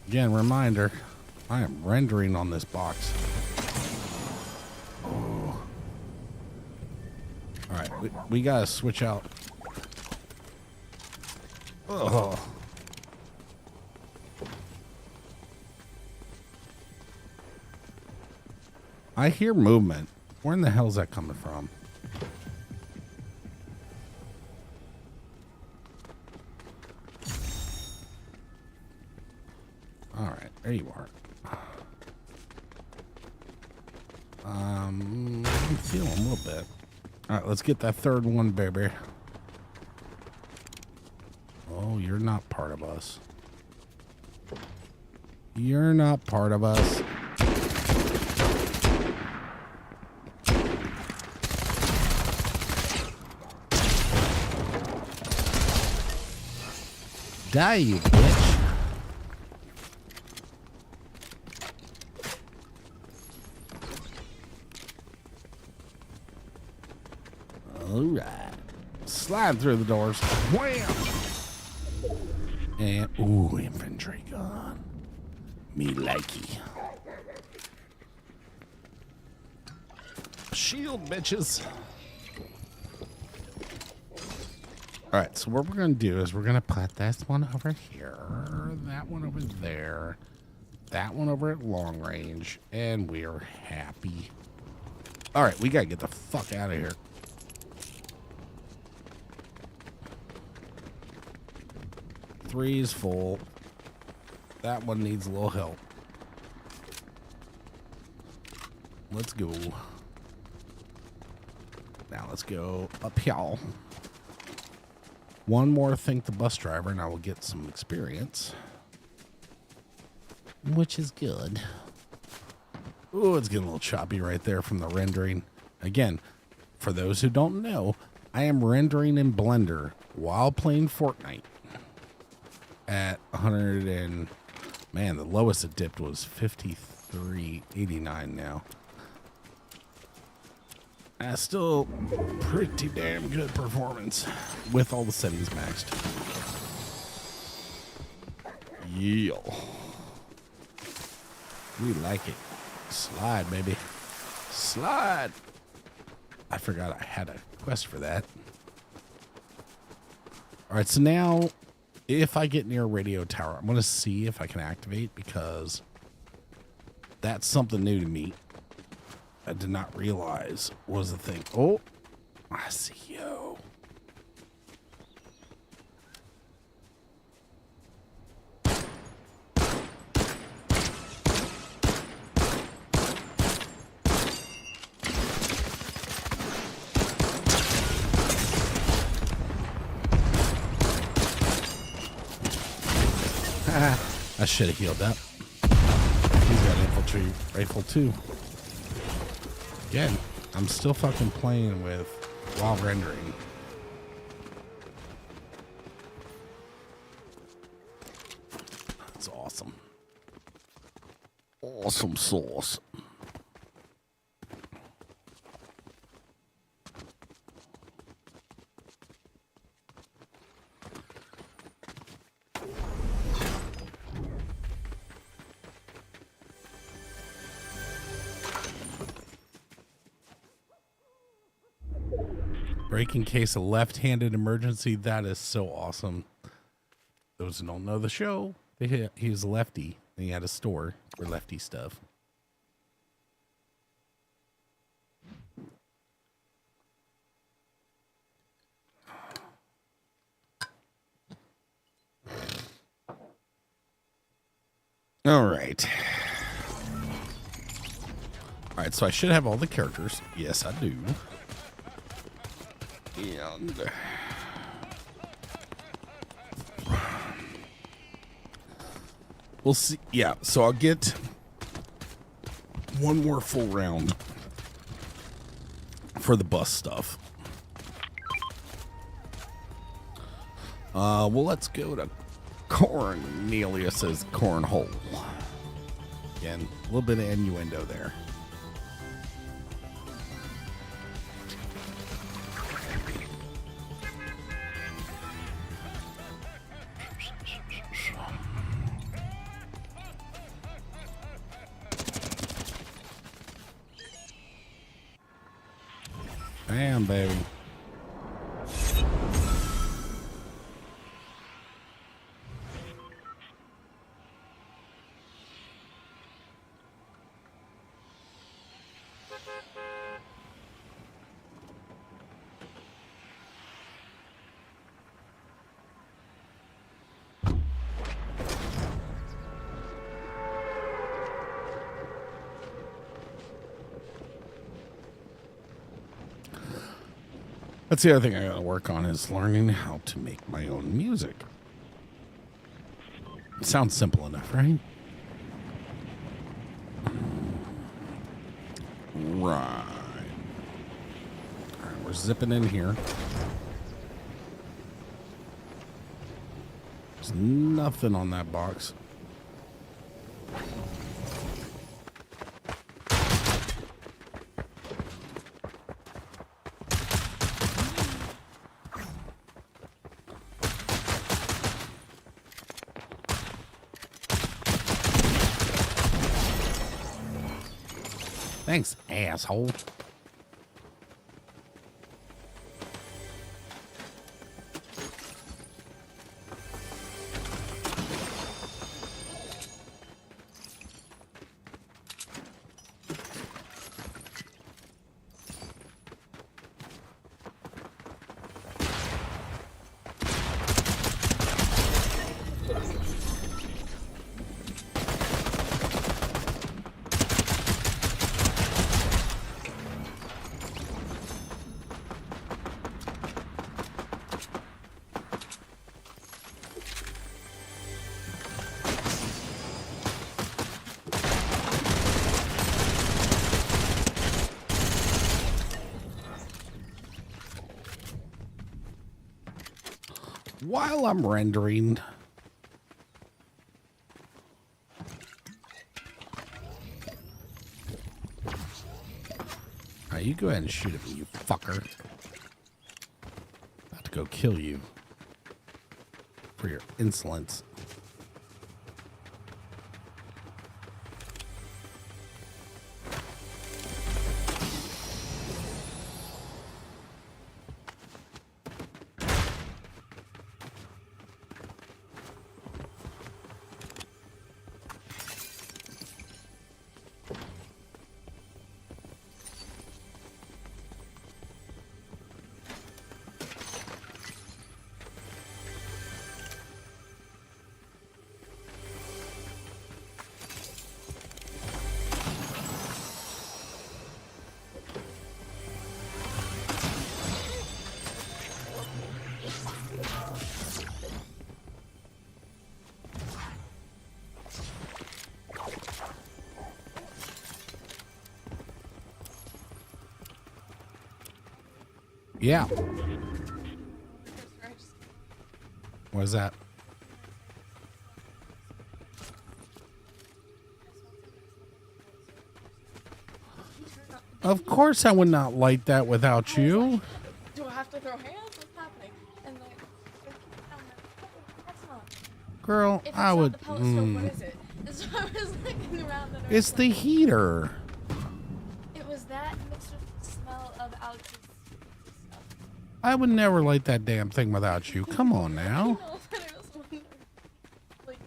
Again, reminder, I am rendering on this box. Oh. All right, we gotta switch out. Oh. I hear movement. Where in the hell is that coming from? All right, there you are. I'm feeling a little bit. All right, let's get that third one, baby. Oh, you're not part of us. You're not part of us. Die, you bitch. All right. Slide through the doors. Wham! And, ooh, infantry gun. Me likey. Shield, bitches. All right, so what we're going to do is we're going to put this one over here, that one over there, that one over at long range, and we're happy. All right, we got to get the fuck out of here. Three is full. That one needs a little help. Let's go. Now let's go up here. One more thank the bus driver, and I will get some experience, which is good. Ooh, it's getting a little choppy right there from the rendering. Again, for those who don't know, I am rendering in Blender while playing Fortnite at 100 and, man, the lowest it dipped was 53.89 now. That's still pretty damn good performance with all the settings maxed. Yeah. We like it. Slide, baby. Slide. I forgot I had a quest for that. All right, so now if I get near a radio tower, I'm going to see if I can activate, because that's something new to me. I did not realize was the thing. Oh, I see you. I should have healed up. He's got an infantry rifle too. Again, I'm still fucking playing with while rendering. That's awesome. Awesome sauce. Break in case of left-handed emergency. That is so awesome. Those who don't know the show, he was a lefty. And he had a store for lefty stuff. All right. All right, so I should have all the characters. Yes, I do. And we'll see. Yeah, so I'll get one more full round for the bus stuff. Well, let's go to Cornelius's cornhole. Again, a little bit of innuendo there. Damn, baby. That's the other thing I gotta work on, is learning how to make my own music. It sounds simple enough, right? Right. All right, we're zipping in here. There's nothing on that box. Thanks, asshole. While I'm rendering, alright, you go ahead and shoot at me, you fucker. About to go kill you for your insolence. Yeah. What is that? Of course I would not light that without you. Like, do I have to throw hands? What's happening? And like, that's not. Girl, If it's I not would. the pellet stove, what is it? So I was looking around and I It's was the like, heater. it was that mixed with the smell of Alex's stuff. I would never light that damn thing without you. Come on now. I know, but I was wondering, like,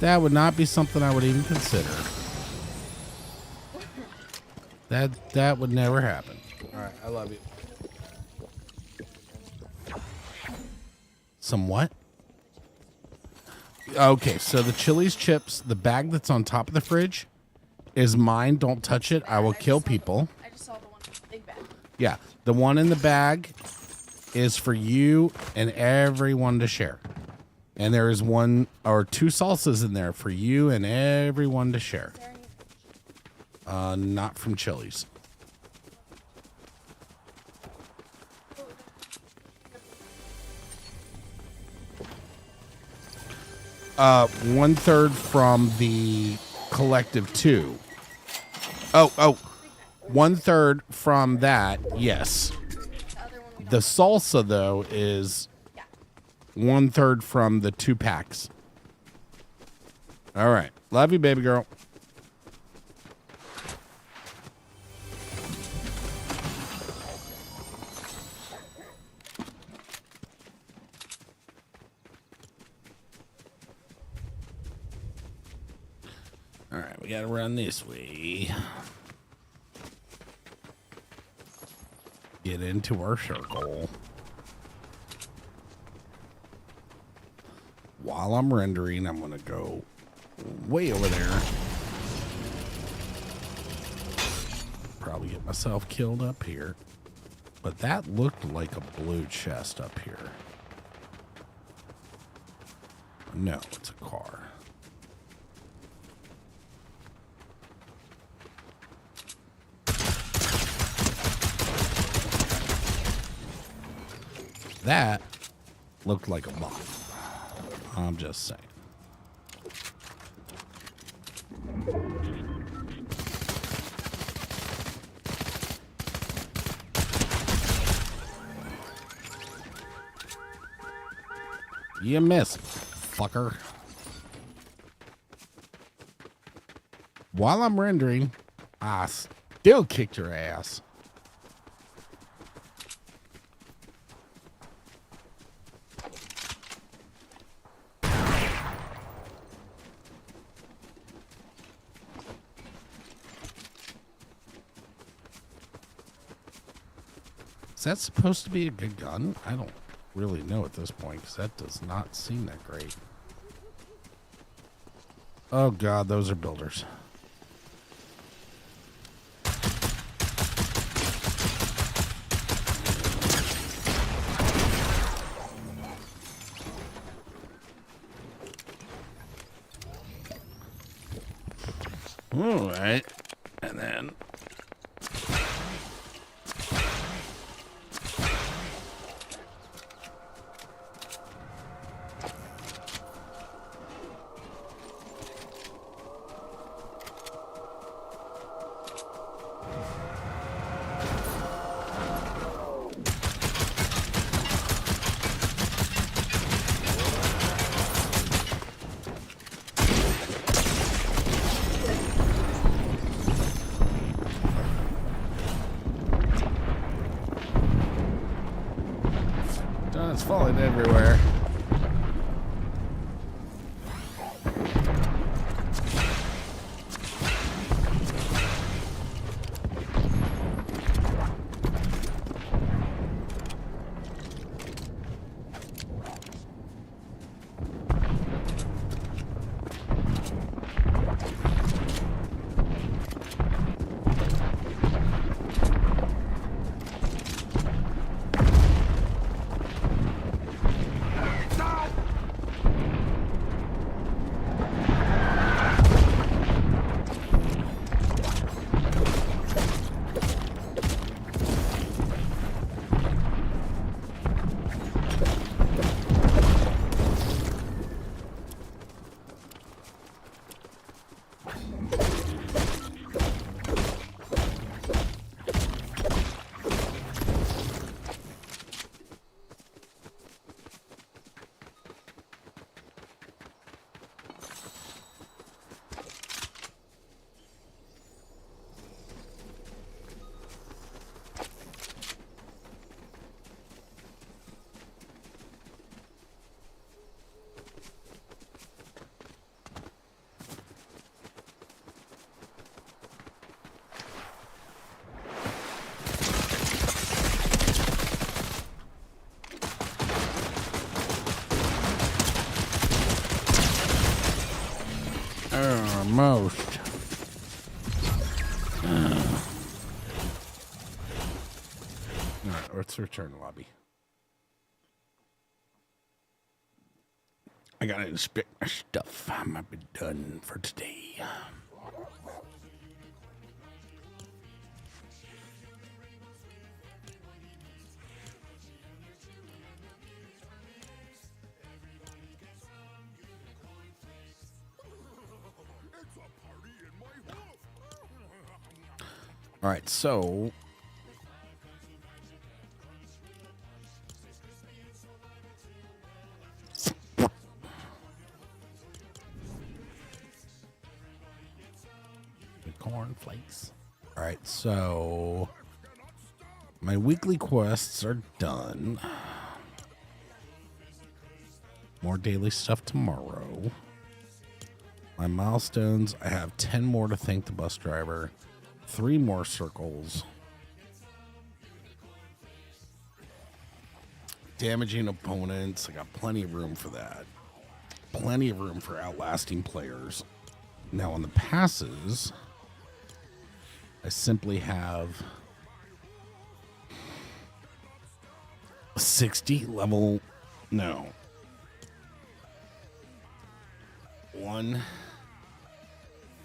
That would not be something I would even consider. That would never happen. All right, I love you. Some what? Okay, so the Chili's chips, the bag that's on top of the fridge is mine. Don't touch it. I will kill people. I just saw the one with the big bag. Yeah, the one in the bag is for you and everyone to share. And there is one or two salsas in there for you and everyone to share. Not from Chili's. One third from the collective two. Oh, 1/3 from that. Yes. The salsa though is 1/3 from the 2 packs. All right. Love you, baby girl. All right, we gotta run this way. Get into our circle. While I'm rendering, I'm gonna go way over there. Probably get myself killed up here. But that looked like a blue chest up here. No, it's a car. That looked like a bomb. I'm just saying. You missed, fucker. While I'm rendering, I still kicked your ass. Is that supposed to be a good gun? I don't really know at this point because that does not seem that great. Oh God, those are builders. All right, and then it's falling everywhere. most. Alright, let's return to lobby. I gotta inspect my stuff. I might be done for today. All right, so cornflakes. All right, so my weekly quests are done. More daily stuff tomorrow. My milestones, I have 10 more to thank the bus driver, 3 more circles. Damaging opponents, I got plenty of room for that. Plenty of room for outlasting players. Now on the passes, I simply have 60 level, no. 1,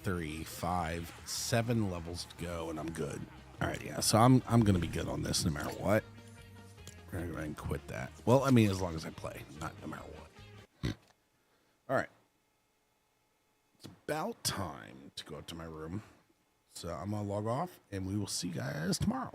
3, 5, 7 levels to go, and I'm good. All right, yeah. So I'm gonna be good on this no matter what. We're gonna go ahead and quit that. Well, I mean, as long as I play, not no matter what. All right. It's about time to go up to my room. So I'm gonna log off, and we will see you guys tomorrow.